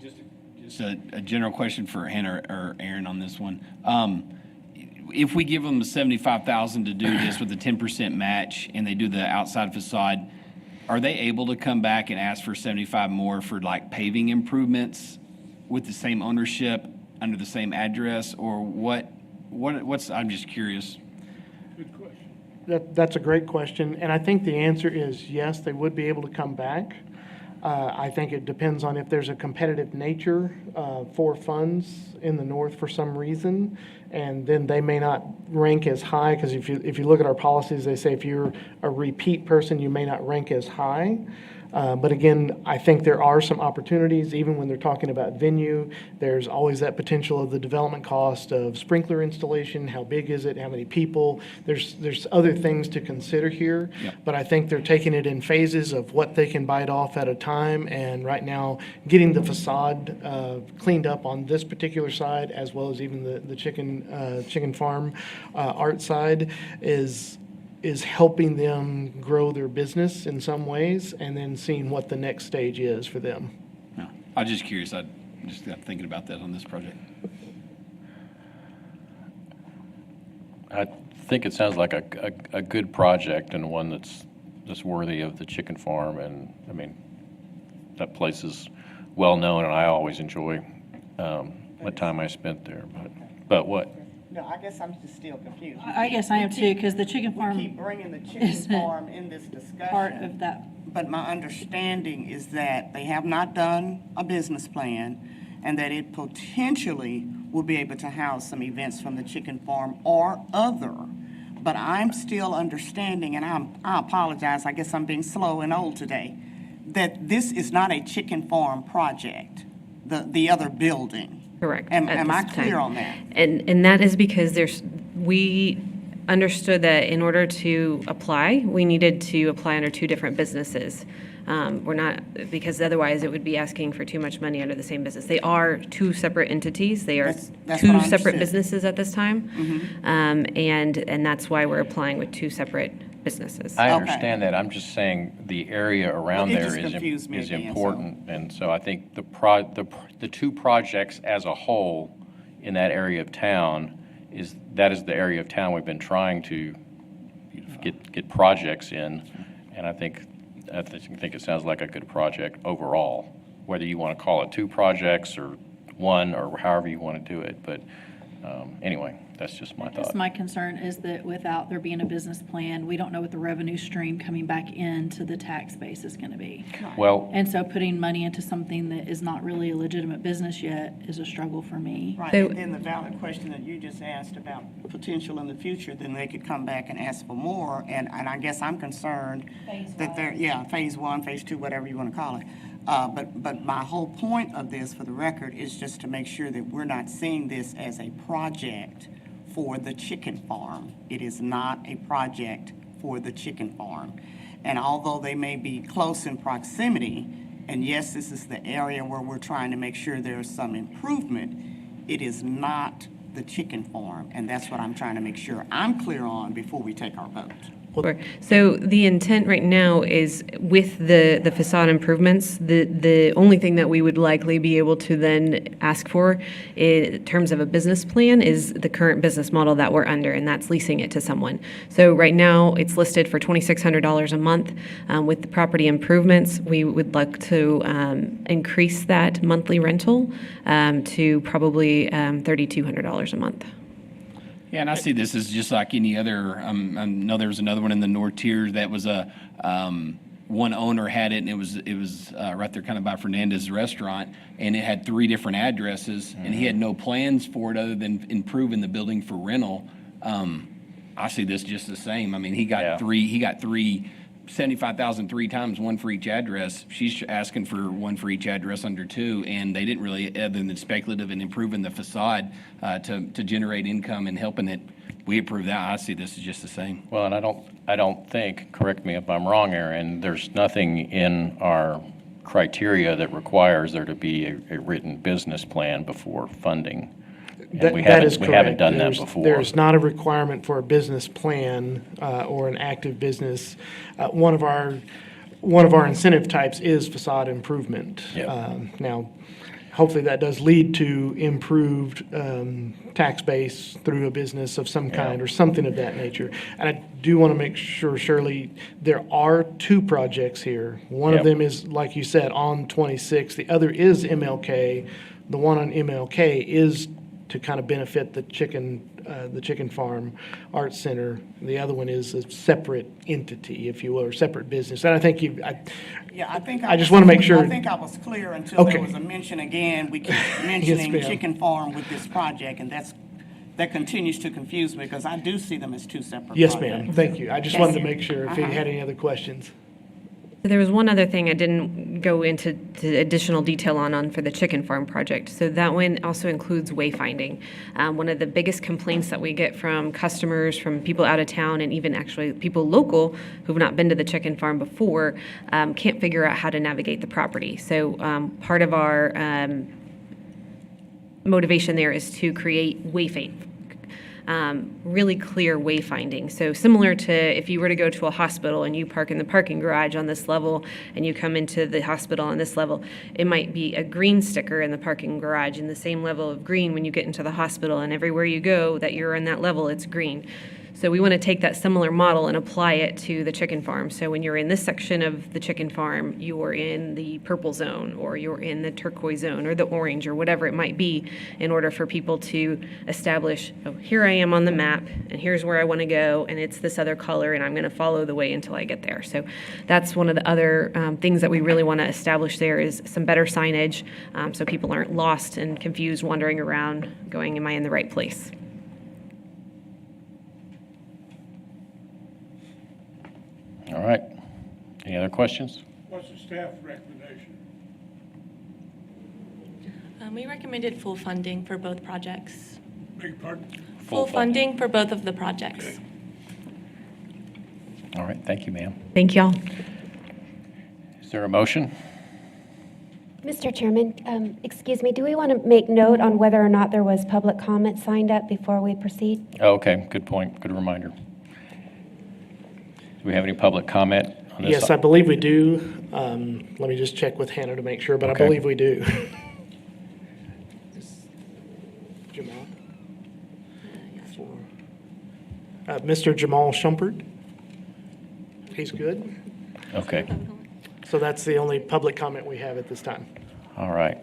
Just a general question for Hannah or Aaron on this one. If we give them the $75,000 to do this with a 10% match and they do the outside facade, are they able to come back and ask for 75 more for like paving improvements with the same ownership under the same address, or what's, I'm just curious. That's a great question, and I think the answer is yes, they would be able to come back. I think it depends on if there's a competitive nature for funds in the north for some reason, and then they may not rank as high, because if you look at our policies, they say if you're a repeat person, you may not rank as high. But again, I think there are some opportunities, even when they're talking about venue. There's always that potential of the development cost of sprinkler installation. How big is it? How many people? There's other things to consider here. Yep. But I think they're taking it in phases of what they can bite off at a time. And right now, getting the facade cleaned up on this particular side, as well as even the chicken farm art side, is helping them grow their business in some ways, and then seeing what the next stage is for them. No, I was just curious. I just got thinking about that on this project. I think it sounds like a good project and one that's worthy of the chicken farm. And I mean, that place is well-known, and I always enjoy what time I spent there. But what? No, I guess I'm just still confused. I guess I am too, because the chicken We farm keep bringing the chicken isn't farm in this discussion. part of that. But my understanding is that they have not done a business plan, and that it potentially will be able to house some events from the chicken farm or other. But I'm still understanding, and I apologize, I guess I'm being slow and old today, that this is not a chicken farm project, the other building. Correct. Am at I this clear time. on that? And that is because we understood that in order to apply, we needed to apply under two different businesses. We're not, because otherwise it would be asking for too much money under the same business. They are two separate entities. They are That's two what I separate understood. businesses at this time. And that's why we're applying with two separate businesses. I Okay. understand that. I'm just saying the area around Well, it there just confused me is again, so- important. And so I think the two projects as a whole in that area of town that is the area of town we've been trying to get projects in, and I think it sounds like a good project overall, whether you want to call it 2 projects or 1 or however you want to do it. But anyway, that's just my That's thought. my concern is that without there being a business plan, we don't know what the revenue stream coming back into the tax base is going to be. Well, And so putting money into something that is not really a legitimate business yet is a struggle for me. Right, So- and then the valid question that you just asked about potential in the future, then they could come back and ask for more, and I guess I'm concerned that they're, phase 1, phase 2, whatever you want to call it. But my whole point of this, for the record, is just to make sure that we're not seeing this as a project for the chicken farm. It is not a project for the chicken farm. And although they may be close in proximity, and yes, this is the area where we're trying to make sure there's some improvement, it is not the chicken farm. And that's what I'm trying to make sure I'm clear on before we take our vote. Sure. So the intent right now is with the facade improvements, the only thing that we would likely be able to then ask for in terms of a business plan is the current business model that we're under, and that's leasing it to someone. So right now, it's listed for $2,600 a month. With the property improvements, we would like to increase that monthly rental to probably $3,200 a month. Yeah, and I see this as just like any other, I know there was another one in the North Tier that was a, one owner had it, and it was right there kind of by Fernandez Restaurant, and it had 3 different addresses, and he had no plans for it other than improving the building for rental. I see this just the same. I mean, he got three, 75,000 3 times, 1 for each address. She's asking for 1 for each address under 2, and they didn't really, other than speculative and improving the facade to generate income and helping it. We approve that. I see this as just the same. well, and I don't think, correct me if I'm wrong, Aaron, there's nothing in our criteria that requires there to be a written business plan before funding. And That we is haven't done that correct. before. There's not a requirement for a business plan or an active business. One of our incentive types is facade improvement. Yep. Now, hopefully that does lead to improved tax base through a business of some kind or something of that nature. And I do want to make sure, Shirley, there are 2 projects here. One of Yep. them is, like you said, on 26. The other is MLK. The one on MLK is to kind of benefit the chicken farm arts center. The other one is a separate entity, if you will, or separate business. And I think I just want to make sure. I think I was clear until there Okay. was a mention again. We keep mentioning ma'am. chicken farm with this project, and that continues to confuse me because I do see them as 2 separate Yes, projects. ma'am. Thank you. I just wanted to make sure if you had any other questions. So there was one other thing I didn't go into additional detail on for the chicken farm project. So that one also includes wayfinding. One of the biggest complaints that we get from customers, from people out of town, and even actually people local who've not been to the chicken farm before, can't figure out how to navigate the property. So part of our motivation there is to create really clear wayfinding. So similar to if you were to go to a hospital and you park in the parking garage on this level and you come into the hospital on this level, it might be a green sticker in the parking garage in the same level of green when you get into the hospital, and everywhere you go that you're in that level, it's green. So we want to take that similar model and apply it to the chicken farm. So when you're in this section of the chicken farm, you're in the purple zone, or you're in the turquoise zone, or the orange, or whatever it might be, in order for people to establish, oh, here I am on the map, and here's where I want to go, and it's this other color, and I'm going to follow the way until I get there. So that's one of the other things that we really want to establish there is some better signage, so people aren't lost and confused wandering around going, am I in the right place? All right. Any other questions? What's the staff recommendation? We recommended full funding for both projects. Beg your pardon? Full funding for both of the projects. Okay. All right, thank you, ma'am. Thank y'all. Is there a motion? Mr. Chairman, excuse me, do we want to make note on whether or not there was public comment signed up before we proceed? Oh, okay, good point, good reminder. Do we have any public comment on this? Yes, I believe we do. Let me just check with Hannah to make sure, but Okay. I believe we do. Jamal? Mr. Jamal Shumpert. He's good. Okay, So that's the only public comment we have at this time. all right.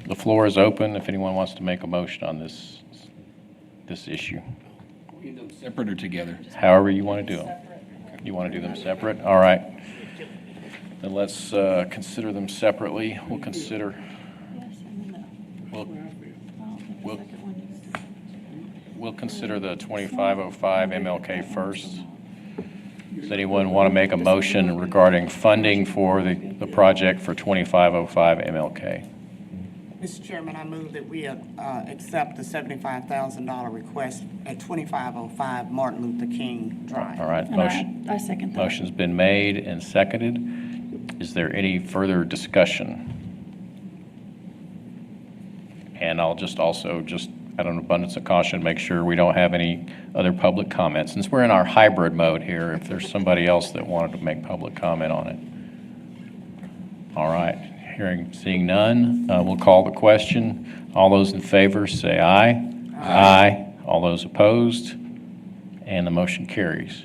The floor is open if anyone wants to make a motion on this issue. We can do them separate or together? However you want to do them. You want to do them separate? All right. Then let's consider them separately. We'll consider, we'll consider the 2505 MLK first. Does anyone want to make a motion regarding funding for the project for 2505 MLK? Mr. Chairman, I move that we accept the $75,000 request at 2505 Martin Luther King Drive. All right, And motion. I second that. Motion's been made and seconded. Is there any further discussion? And I'll just also, just out of an abundance of caution, make sure we don't have any other public comments. Since we're in our hybrid mode here, if there's somebody else that wanted to make public comment on it. All right, seeing none, we'll call the question. All those in favor say aye. Aye. All those opposed? And the motion carries.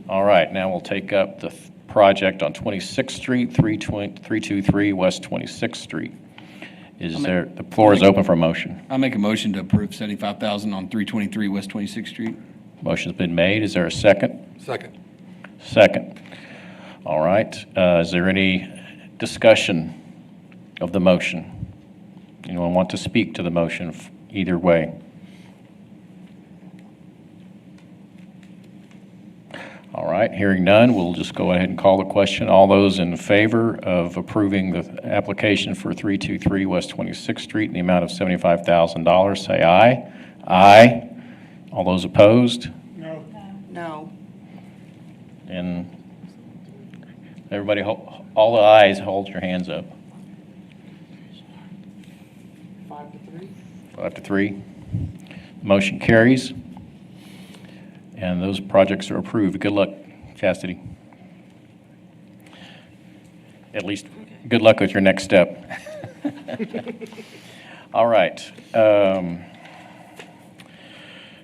All right, now we'll take up the project on 26th Street, 323 West 26th Street. The floor is open for a motion. I'll make a motion to approve 75,000 on 323 West 26th Street. Motion's been made. Is there a second? Second. Second. All right. Is there any discussion of the motion? Anyone want to speak to the motion either way? All right, hearing none, we'll just go ahead and call the question. All those in favor of approving the application for 323 West 26th Street in the amount of $75,000, say aye. Aye. All those opposed? No. No. And everybody, all the ayes, hold your hands up. 5-3. 5-3. Motion carries. And those projects are approved. Good luck, Chastity. At least, good luck with your next step. All right.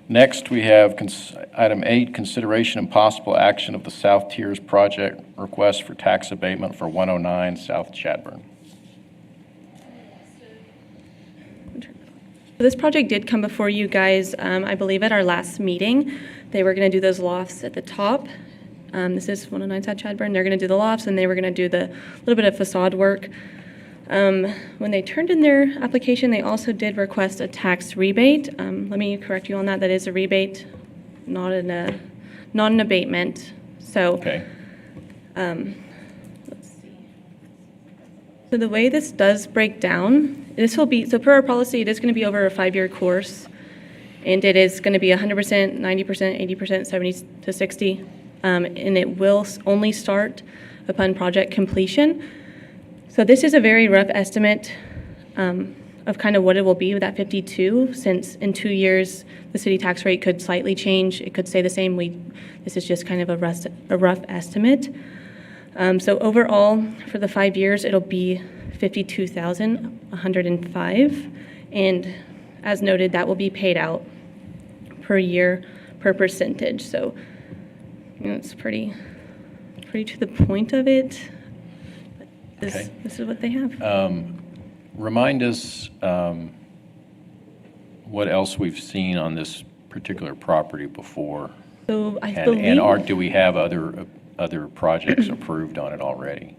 Next, we have item 8, consideration and possible action of the South TIRZ project request for tax abatement for 109 South Chadburn. This project did come before you guys, I believe, at our last meeting. They were going to do those lofts at the top. This is 109 South Chadburn. They're going to do the lofts, and they were going to do the little bit of facade work. When they turned in their application, they also did request a tax rebate. Let me correct you on that. That is a rebate, not an abatement. So, Okay. let's see. So the way this does break down, this will be, so per our policy, it is going to be over a 5-year course. And it is going to be 100%, 90%, 80%, 70 to 60. And it will only start upon project completion. So this is a very rough estimate of kind of what it will be with that 52, since in 2 years, the city tax rate could slightly change. It could stay the same. This is just kind of a rough estimate. So overall, for the 5 years, it'll be $52,105. And as noted, that will be paid out per year, per percentage. So, it's pretty to the point of it. Okay. This is what they have. Remind us what else we've seen on this particular property before. So I And believe do we have other projects approved on it already?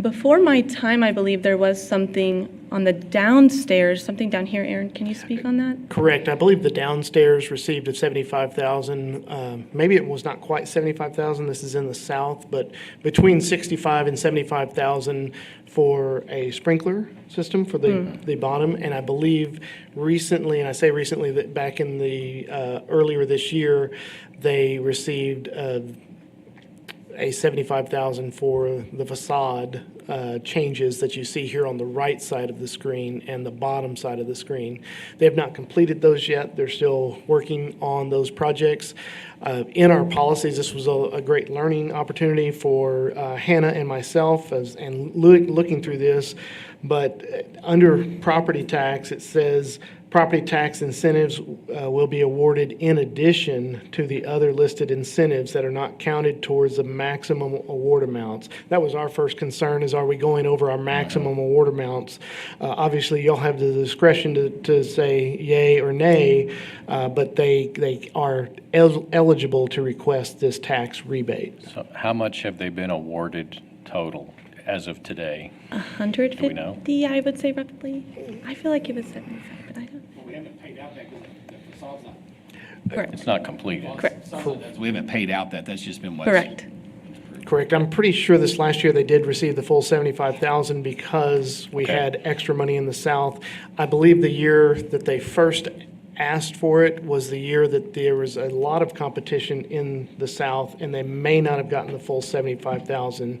before my time, I believe there was something on the downstairs, something down here. Aaron, can you speak on that? Correct. I believe the downstairs received a $75,000. Maybe it was not quite $75,000. This is in the south, but between $65,000 and $75,000 for a sprinkler system for the bottom. And I believe recently, and I say recently, that back in the earlier this year, they received a $75,000 for the facade changes that you see here on the right side of the screen and the bottom side of the screen. They have not completed those yet. They're still working on those projects. In our policies, this was a great learning opportunity for Hannah and myself looking through this. But under property tax, it says property tax incentives will be awarded in addition to the other listed incentives that are not counted towards the maximum award amounts. That was our first concern, is are we going over our maximum award amounts? Obviously, you'll have the discretion to say yay or nay, but they are eligible to request this tax rebate. So how much have they been awarded total as of today? 150, I would say roughly. I feel like it was 75, but I don't. Well, we haven't paid out that because the facade's not. Correct. It's not completed. Correct. We haven't paid out that's just been what's. Correct. Correct. I'm pretty sure this last year they did receive the full 75,000 because we Okay. had extra money in the south. I believe the year that they first asked for it was the year that there was a lot of competition in the south, and they may not have gotten the full 75,000.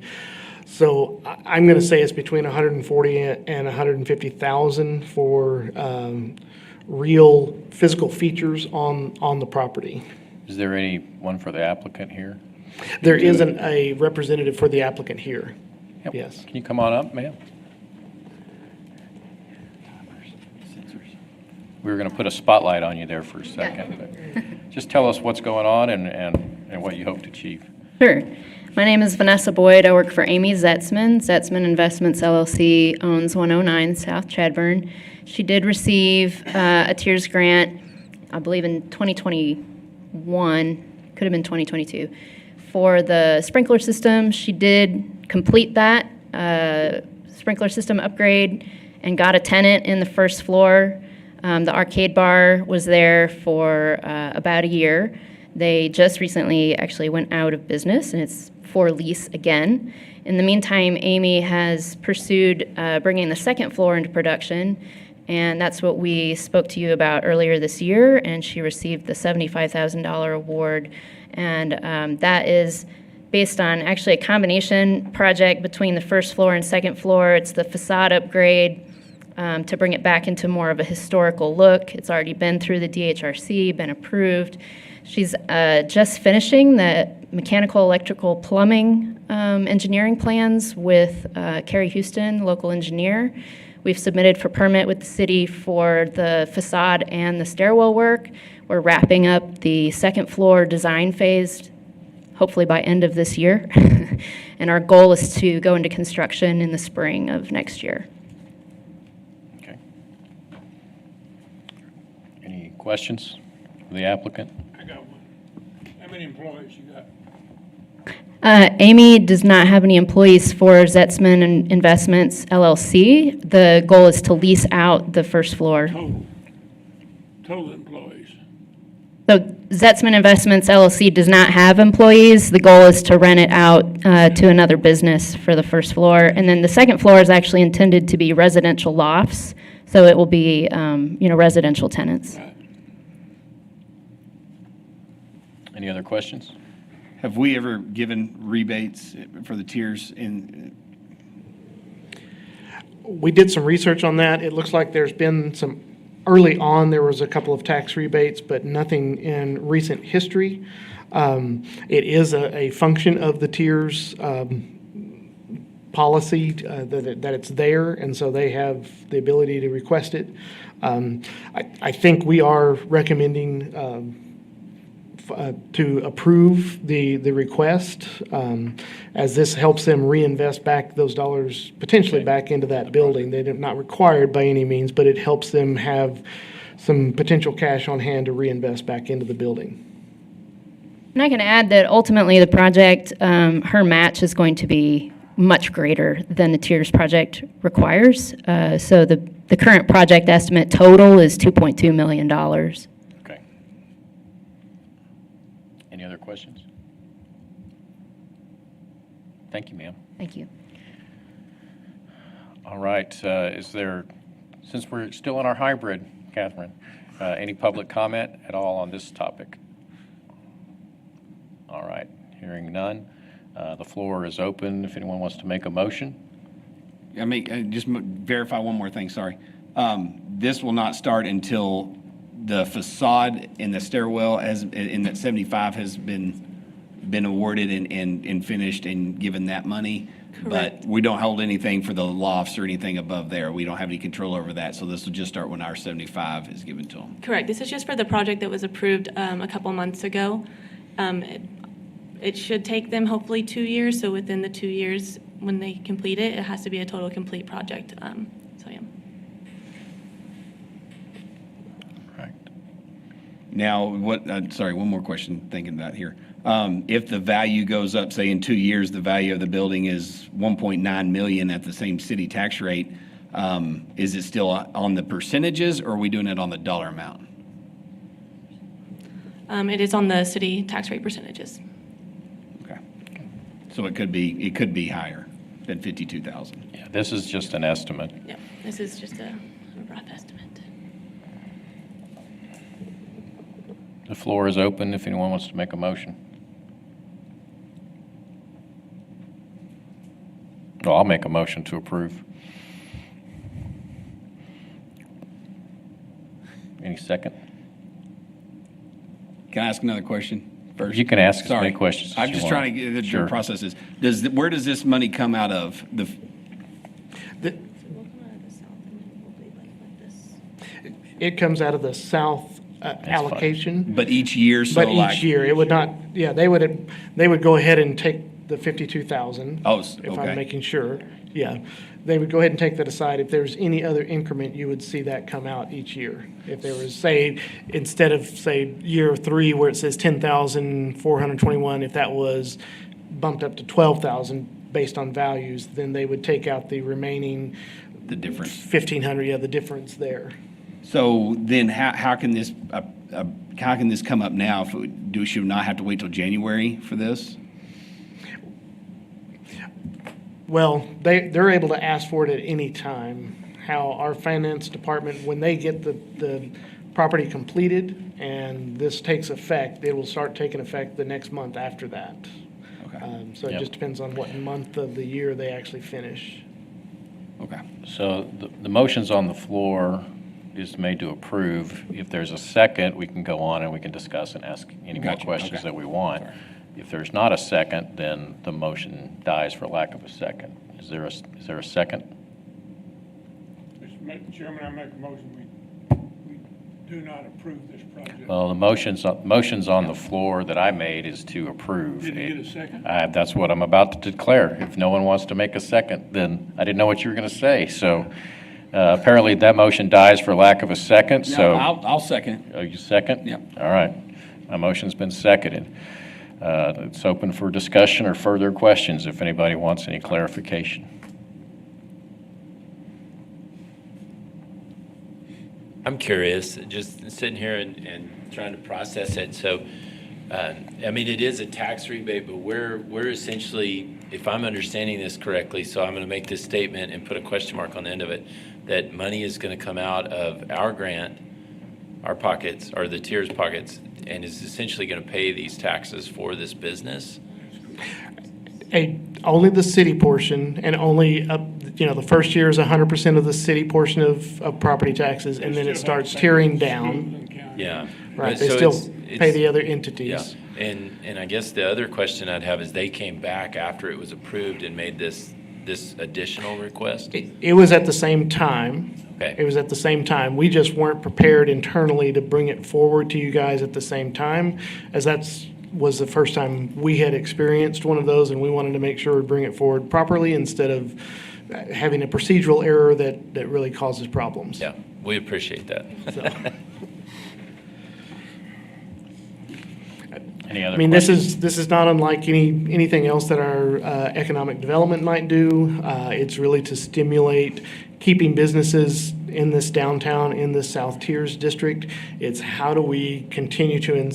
So I'm going to say it's between 140 and 150,000 for real physical features on the property. Is there anyone for the applicant here? There isn't a representative for the applicant here. Yep. Yes. Can you come on up, ma'am? We were going to put a spotlight on you there for a second, but just tell us what's going on and what you hope to achieve. Sure. My name is Vanessa Boyd. I work for Amy Zetzman. Zetzman Investments LLC owns 109 South Chadbourn. She did receive a TIRZ grant, I believe in 2021, could have been 2022, for the sprinkler system. She did complete that sprinkler system upgrade and got a tenant in the first floor. The arcade bar was there for about a year. They just recently actually went out of business, and it's for lease again. In the meantime, Amy has pursued bringing the second floor into production, and that's what we spoke to you about earlier this year, and she received the $75,000 award. And that is based on actually a combination project between the first floor and second floor. It's the facade upgrade to bring it back into more of a historical look. It's already been through the DHRC, been approved. She's just finishing the mechanical, electrical, plumbing engineering plans with Carrie Houston, local engineer. We've submitted for permit with the city for the facade and the stairwell work. We're wrapping up the second floor design phase, hopefully by end of this year. And our goal is to go into construction in the spring of next year. Okay. Any questions for the applicant? I got one. How many employees you got? Amy does not have any employees for Zetzman Investments LLC. The goal is to lease out the first floor. Total employees. So Zetzman Investments LLC does not have employees. The goal is to rent it out to another business for the first floor. And then the second floor is actually intended to be residential lofts, so it will be, residential tenants. Any other questions? Have we ever given rebates for the tiers in? We did some research on that. It looks like there's been some, early on, there was a couple of tax rebates, but nothing in recent history. It is a function of the TIRZ policy that it's there, and so they have the ability to request it. I think we are recommending to approve the request, as this helps them reinvest back those dollars, potentially back into that building. They're not required by any means, but it helps them have some potential cash on hand to reinvest back into the building. And I can add that ultimately the project, her match is going to be much greater than the TIRZ project requires. So the current project estimate total is $2.2 million. Okay. Any other questions? Thank you, ma'am. Thank you. All right, is there, since we're still in our hybrid, Catherine, any public comment at all on this topic? All right, hearing none. The floor is open if anyone wants to make a motion. Just verify one more thing, sorry. This will not start until the facade and the stairwell in that 75 has been been awarded and finished and given that money. Correct. But we don't hold anything for the lofts or anything above there. We don't have any control over that. So this will just start when our 75 is given to them. Correct. This is just for the project that was approved a couple months ago. It should take them hopefully 2 years, so within the 2 years, when they complete it, it has to be a total complete project. So, yeah. Right. Now, sorry, one more question thinking about here. If the value goes up, say in 2 years, the value of the building is 1.9 million at the same city tax rate, is it still on the percentages or are we doing it on the dollar amount? It is on the city tax rate percentages. Okay. So it could be higher than 52,000. Yeah, this is just an estimate. Yeah, this is just a rough estimate. The floor is open if anyone wants to make a motion. Well, I'll make a motion to approve. Any second? Can I ask another question first? You can ask as many Sorry. questions as I'm you just want. trying to get the Sure. process is. Where does this money come out of? The- So we'll come out of the south and then we'll be like this. It comes out of the south allocation. But each year, so But like. each year, it would not, yeah, they would go ahead and take the 52,000. Oh, If okay. I'm making sure, yeah. They would go ahead and take that aside. If there's any other increment, you would see that come out each year. If there was, say, instead of, say, year 3 where it says 10,421, if that was bumped up to 12,000 based on values, then they would take out the remaining The difference. 1,500, yeah, the difference there. So then how can this come up now? Should we not have to wait till January for this? Well, they're able to ask for it at any time. How our finance department, when they get the property completed and this takes effect, it will start taking effect the next month after that. Okay. So it Yep. just depends on what month of the year they actually finish. Okay. So the motion's on the floor is made to approve. If there's a second, we can go on and we can discuss and ask any more Gotcha. questions Okay. that we want. If there's not a second, then the motion dies for lack of a second. Is there a second? Mr. Chairman, I make a motion, we do not approve this project. Well, the motion's on the floor that I made is to approve. Did you get a second? That's what I'm about to declare. If no one wants to make a second, then I didn't know what you were going to say. So apparently that motion dies for lack of a second, so. I'll second it. Oh, you second? Yep. All right. My motion's been seconded. It's open for discussion or further questions if anybody wants any clarification. I'm curious, just sitting here and trying to process it. So, I mean, it is a tax rebate, but we're essentially, if I'm understanding this correctly, so I'm going to make this statement and put a question mark on the end of it, that money is going to come out of our grant, our pockets, or the TIRZ pockets, and is essentially going to pay these taxes for this business? Only the city portion and only the first year is 100% of the city portion of property taxes, and then it starts tiering down. Yeah. Right, But they so still it's- pay the other Yeah, entities. and I guess the other question I'd have is they came back after it was approved and made this additional request? It was at the same time. Okay. It was at the same time. We just weren't prepared internally to bring it forward to you guys at the same time, as was the first time we had experienced one of those, and we wanted to make sure we bring it forward properly instead of having a procedural error that really causes problems. Yeah, we appreciate that. So, Any other I mean, questions? this is not unlike anything else that our economic development might do. It's really to stimulate keeping businesses in this downtown, in this South Tiers district. It's how do we continue to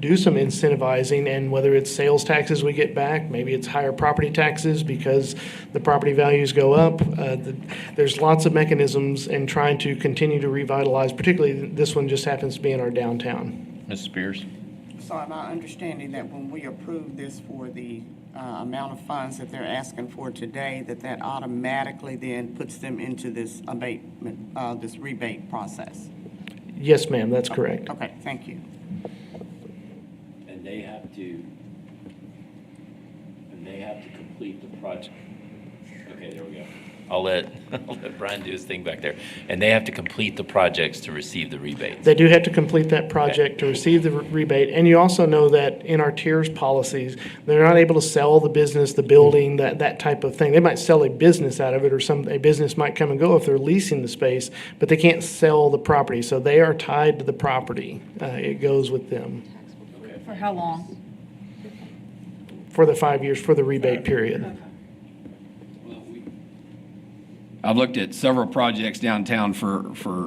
do some incentivizing, and whether it's sales taxes we get back, maybe it's higher property taxes because the property values go up. There's lots of mechanisms in trying to continue to revitalize, particularly this one just happens to be in our downtown. Ms. Spears? So am I understanding that when we approve this for the amount of funds that they're asking for today, that automatically then puts them into this abatement, this rebate process? Yes, ma'am, that's correct. Okay, thank you. And they have to they have to complete the project. Okay, there we go. I'll let Brian do his thing back there. And they have to complete the projects to receive the rebates. They do have to complete that project to receive the rebate. And you also know that in our TIRZ policies, they're not able to sell the business, the building, that type of thing. They might sell a business out of it, or a business might come and go if they're leasing the space, but they can't sell the property. So they are tied to the property. It goes with them For how long? for the 5 years, for the rebate period. I've looked at several projects downtown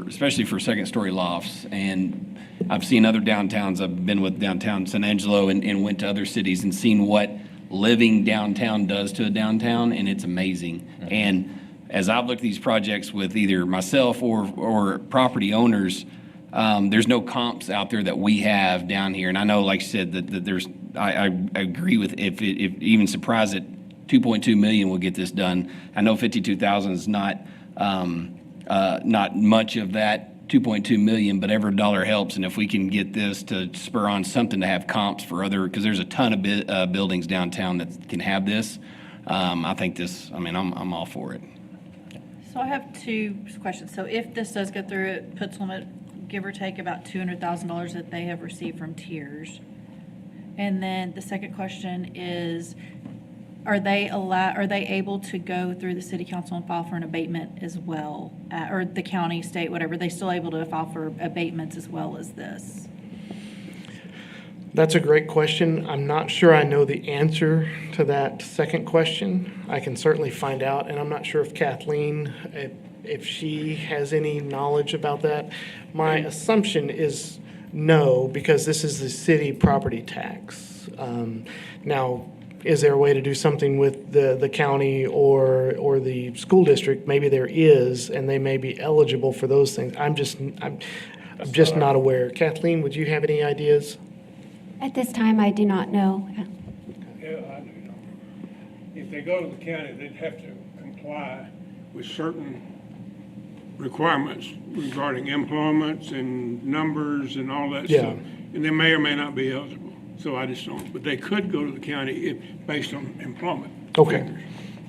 especially for second-story lofts, and I've seen other downtowns. I've been with downtown San Angelo and went to other cities and seen what living downtown does to a downtown, and it's amazing. And as I've looked at these projects with either myself or property owners, there's no comps out there that we have down here. And I know, like I said, that there's, I agree with, if even surprised that 2.2 million will get this done. I know 52,000 is not much of that 2.2 million, but every dollar helps. And if we can get this to spur on something to have comps for other, because there's a ton of buildings downtown that can have this. I think this, I'm all for it. So I have two questions. So if this does go through, it puts them at, give or take, about $200,000 that they have received from TIRZ. And then the second question is, are they able to go through the city council and file for an abatement as well? Or the county, state, whatever, they still able to file for abatements as well as this? That's a great question. I'm not sure I know the answer to that second question. I can certainly find out, and I'm not sure if Kathleen, if she has any knowledge about that. My assumption is no, because this is the city property tax. Now, is there a way to do something with the county or the school district? Maybe there is, and they may be eligible for those things. I'm just not aware. Kathleen, would you have any ideas? At this time, I do not know. Yeah, I do know. If they go to the county, they'd have to comply with certain requirements regarding employments and numbers and all that Yeah. stuff. And they may or may not be eligible. So I just don't, but they could go to the county based on employment. Okay.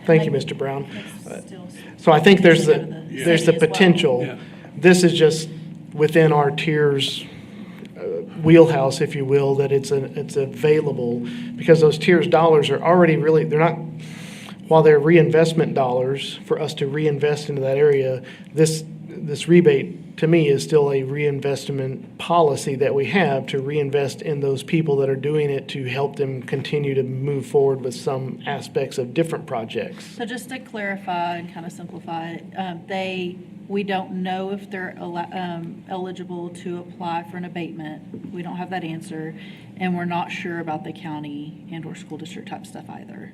Thank you, Mr. Brown. It's still- So I think there's Go to the the there's the city as well. potential. Yeah. This is just within our TIRZ wheelhouse, if you will, that it's available, because those TIRZ dollars are already really, they're not, while they're reinvestment dollars for us to reinvest into that area, this rebate to me is still a reinvestment policy that we have to reinvest in those people that are doing it, to help them continue to move forward with some aspects of different projects. So just to clarify and kind of simplify it, we don't know if they're eligible to apply for an abatement. We don't have that answer, and we're not sure about the county and/or school district type stuff either.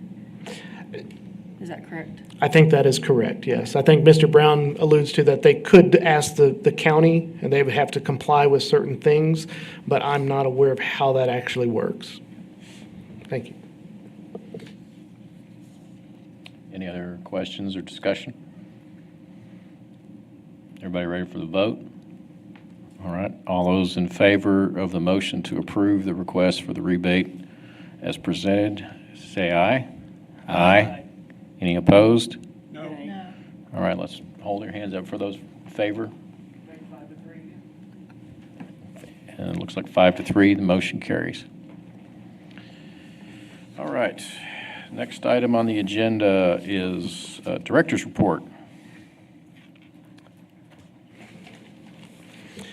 Is that correct? I think that is correct, yes. I think Mr. Brown alludes to that they could ask the county, and they would have to comply with certain things, but I'm not aware of how that actually works. Thank you. Any other questions or discussion? Everybody ready for the vote? All right, all those in favor of the motion to approve the request for the rebate as presented, say aye. Aye. Any opposed? No. No. All right, let's hold your hands up for those in favor. And it looks like 5-3, the motion carries. All right, next item on the agenda is Director's Report.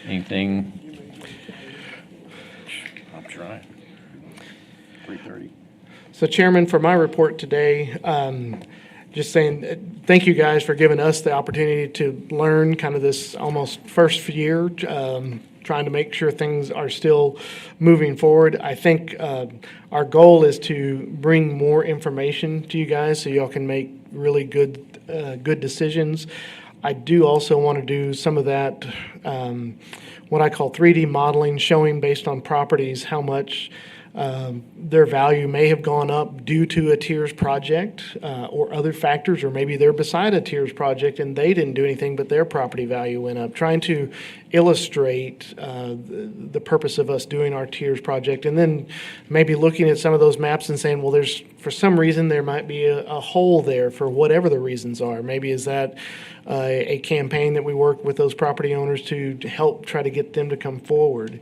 Anything? I'm trying. 3:30. So Chairman, for my report today, just saying, thank you guys for giving us the opportunity to learn kind of this almost first year, trying to make sure things are still moving forward. I think our goal is to bring more information to you guys so y'all can make really good decisions. I do also want to do some of that, what I call 3D modeling, showing based on properties how much Their value may have gone up due to a TIRZ project or other factors, or maybe they're beside a TIRZ project and they didn't do anything, but their property value went up. Trying to illustrate the purpose of us doing our TIRZ project, and then maybe looking at some of those maps and saying, well, there's, for some reason, there might be a hole there for whatever the reasons are. Maybe is that a campaign that we work with those property owners to help try to get them to come forward.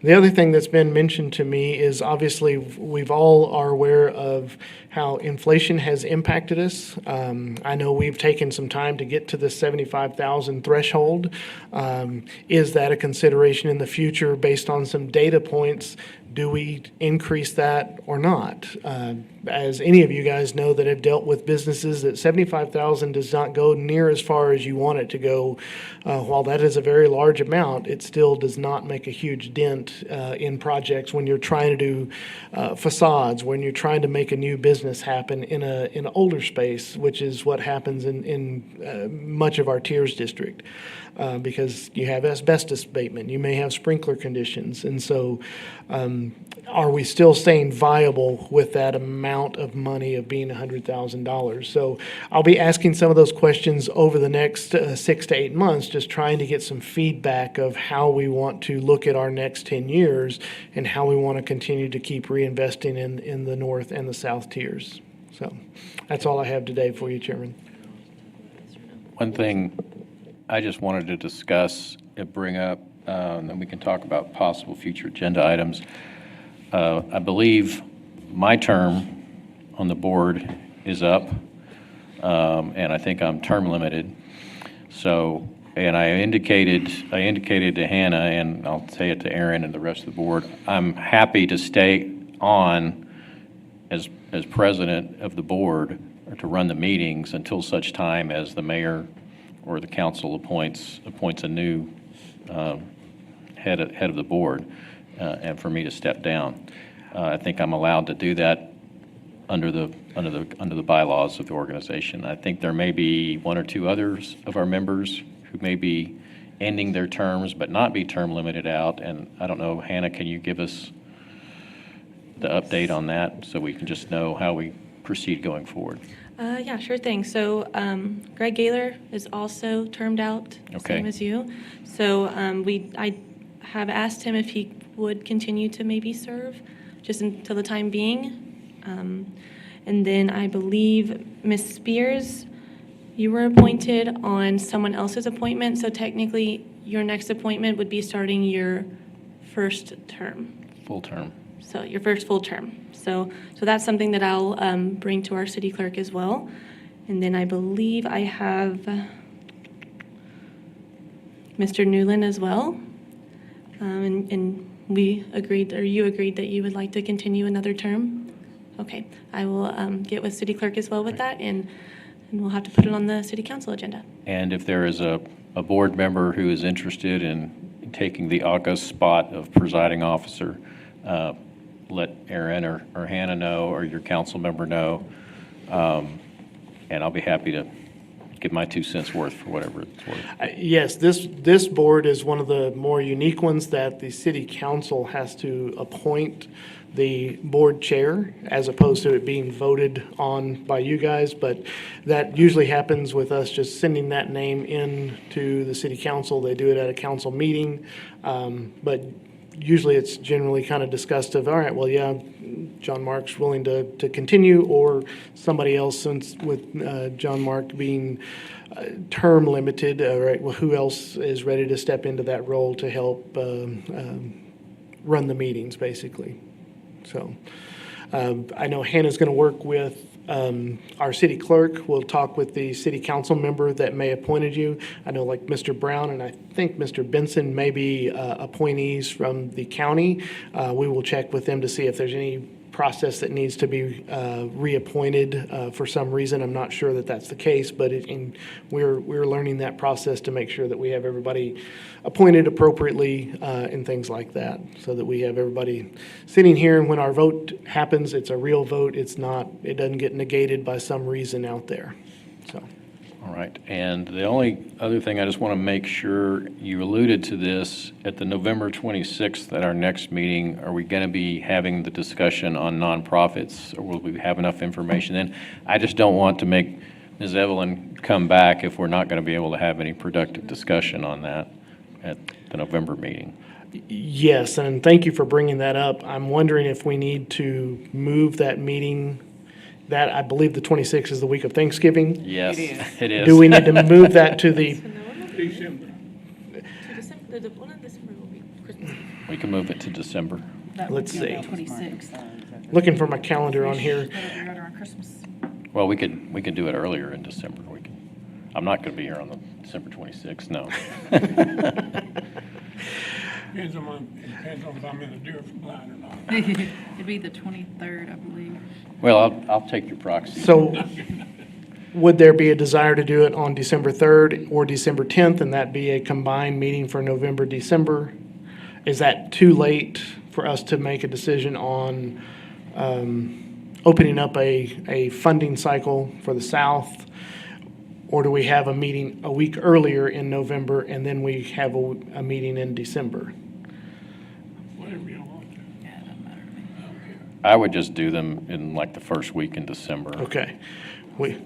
The other thing that's been mentioned to me is obviously we've all are aware of how inflation has impacted us. I know we've taken some time to get to the 75,000 threshold. Is that a consideration in the future based on some data points? Do we increase that or not? As any of you guys know that have dealt with businesses, that 75,000 does not go near as far as you want it to go. While that is a very large amount, it still does not make a huge dent in projects when you're trying to do facades, when you're trying to make a new business happen in an older space, which is what happens in much of our TIRZ district. Because you have asbestos abatement, you may have sprinkler conditions, and so are we still staying viable with that amount of money of being $100,000? So I'll be asking some of those questions over the next 6 to 8 months, just trying to get some feedback of how we want to look at our next 10 years and how we want to continue to keep reinvesting in the north and the south tiers. So that's all I have today for you, Chairman. One thing I just wanted to discuss and bring up, and then we can talk about possible future agenda items. I believe my term on the board is up, and I think I'm term limited. So, and I indicated to Hannah, and I'll say it to Aaron and the rest of the board, I'm happy to stay on as president of the board or to run the meetings until such time as the mayor or the council appoints a new head of the board, and for me to step down. I think I'm allowed to do that under the bylaws of the organization. I think there may be one or two others of our members who may be ending their terms but not be term limited out. And I don't know, Hannah, can you give us the update on that so we can just know how we proceed going forward? Yeah, sure thing. So Greg Gaylor is also termed out, Okay. same as you. So I have asked him if he would continue to maybe serve just until the time being. And then I believe Ms. Spears, you were appointed on someone else's appointment. So technically, your next appointment would be starting your first term. Full term. So your first full term. So that's something that I'll bring to our city clerk as well. And then I believe I have Mr. Newland as well. And we agreed, or you agreed that you would like to continue another term? Okay, I will get with city clerk as well with that, and we'll have to put it on the city council agenda. And if there is a board member who is interested in taking the August spot of presiding officer, let Aaron or Hannah know, or your council member know, and I'll be happy to give my 2 cents worth for whatever it's worth. Yes, this board is one of the more unique ones that the city council has to appoint the board chair as opposed to it being voted on by you guys, but that usually happens with us just sending that name in to the city council. They do it at a council meeting, but usually it's generally kind of discussed of, all right, well, yeah, John Mark's willing to continue, or somebody else, since with John Mark being term limited, right, well, who else is ready to step into that role to help run the meetings, basically. So I know Hannah's going to work with our city clerk. We'll talk with the city council member that may have appointed you. I know like Mr. Brown and I think Mr. Benson may be appointees from the county. We will check with them to see if there's any process that needs to be reappointed for some reason. I'm not sure that that's the case, but we're learning that process to make sure that we have everybody appointed appropriately and things like that, so that we have everybody sitting here, and when our vote happens, it's a real vote. It doesn't get negated by some reason out there. So. All right, and the only other thing, I just want to make sure, you alluded to this, at the November 26th, at our next meeting, are we going to be having the discussion on nonprofits, or will we have enough information then? I just don't want to make Ms. Evelyn come back if we're not going to be able to have any productive discussion on that at the November meeting. Yes, and thank you for bringing that up. I'm wondering if we need to move that meeting, that I believe the 26th is the week of Thanksgiving. Yes, It is. it is. Do we need to move that to the, December. The one in December will be Christmas. We can move it to December. That would Let's be see. the 26th. looking for my calendar on here. That'll be right around Christmas. Well, we could do it earlier in December. I'm not going to be here on the December 26th, no. Depends on if I'm in a different line or not. It'd be the 23rd, I believe. Well, I'll take your proxy. So would there be a desire to do it on December 3rd or December 10th, and that be a combined meeting for November, December? Is that too late for us to make a decision on opening up a funding cycle for the South? Or do we have a meeting a week earlier in November, and then we have a meeting in December? Whatever you want to. Yeah, it doesn't matter to me. I would just do them in like the first week in December. Okay. We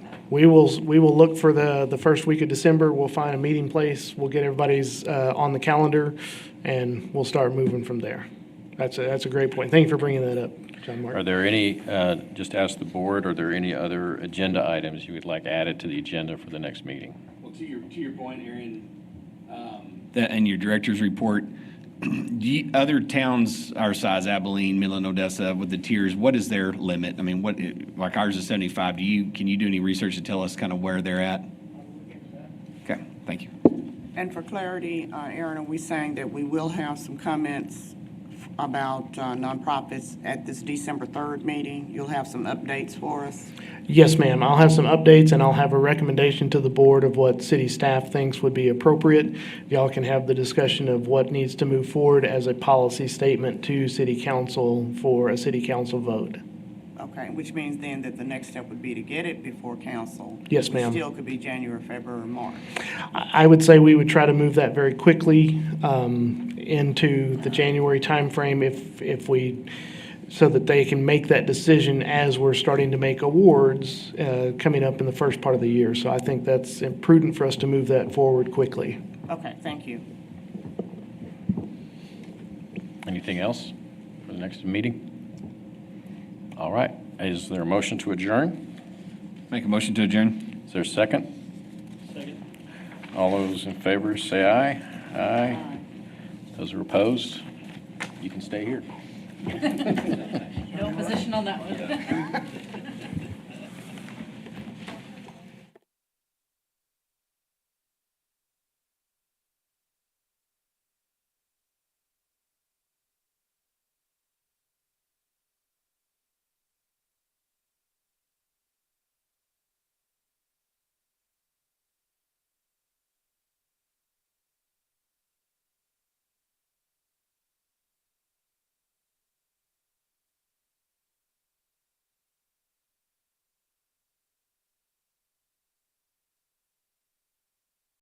will look for the first week of December. We'll find a meeting place. We'll get everybody's on the calendar, and we'll start moving from there. That's a great point. Thank you for bringing that up, John Mark. Are there any, just ask the board, are there any other agenda items you would like added to the agenda for the next meeting? Well, to your point, Aaron, that in your director's report, other towns our size, Abilene, Midland, Odessa, with the tiers, what is their limit? I mean, like ours is 75. Can you do any research to tell us kind of where they're at? Okay, thank you. And for clarity, Aaron, are we saying that we will have some comments about nonprofits at this December 3rd meeting? You'll have some updates for us? Yes, ma'am. I'll have some updates, and I'll have a recommendation to the board of what city staff thinks would be appropriate. Y'all can have the discussion of what needs to move forward as a policy statement to city council for a city council vote. Okay, which means then that the next step would be to get it before council. Yes, ma'am. Which still could be January, February, or March. I would say we would try to move that very quickly into the January timeframe if we, so that they can make that decision as we're starting to make awards coming up in the first part of the year. So I think that's prudent for us to move that forward quickly. Okay, thank you. Anything else for the next meeting? All right, is there a motion to adjourn? Make a motion to adjourn. Is there a second? Second. All those in favor, say aye. Aye. Those are opposed, you can stay here. No position on that one.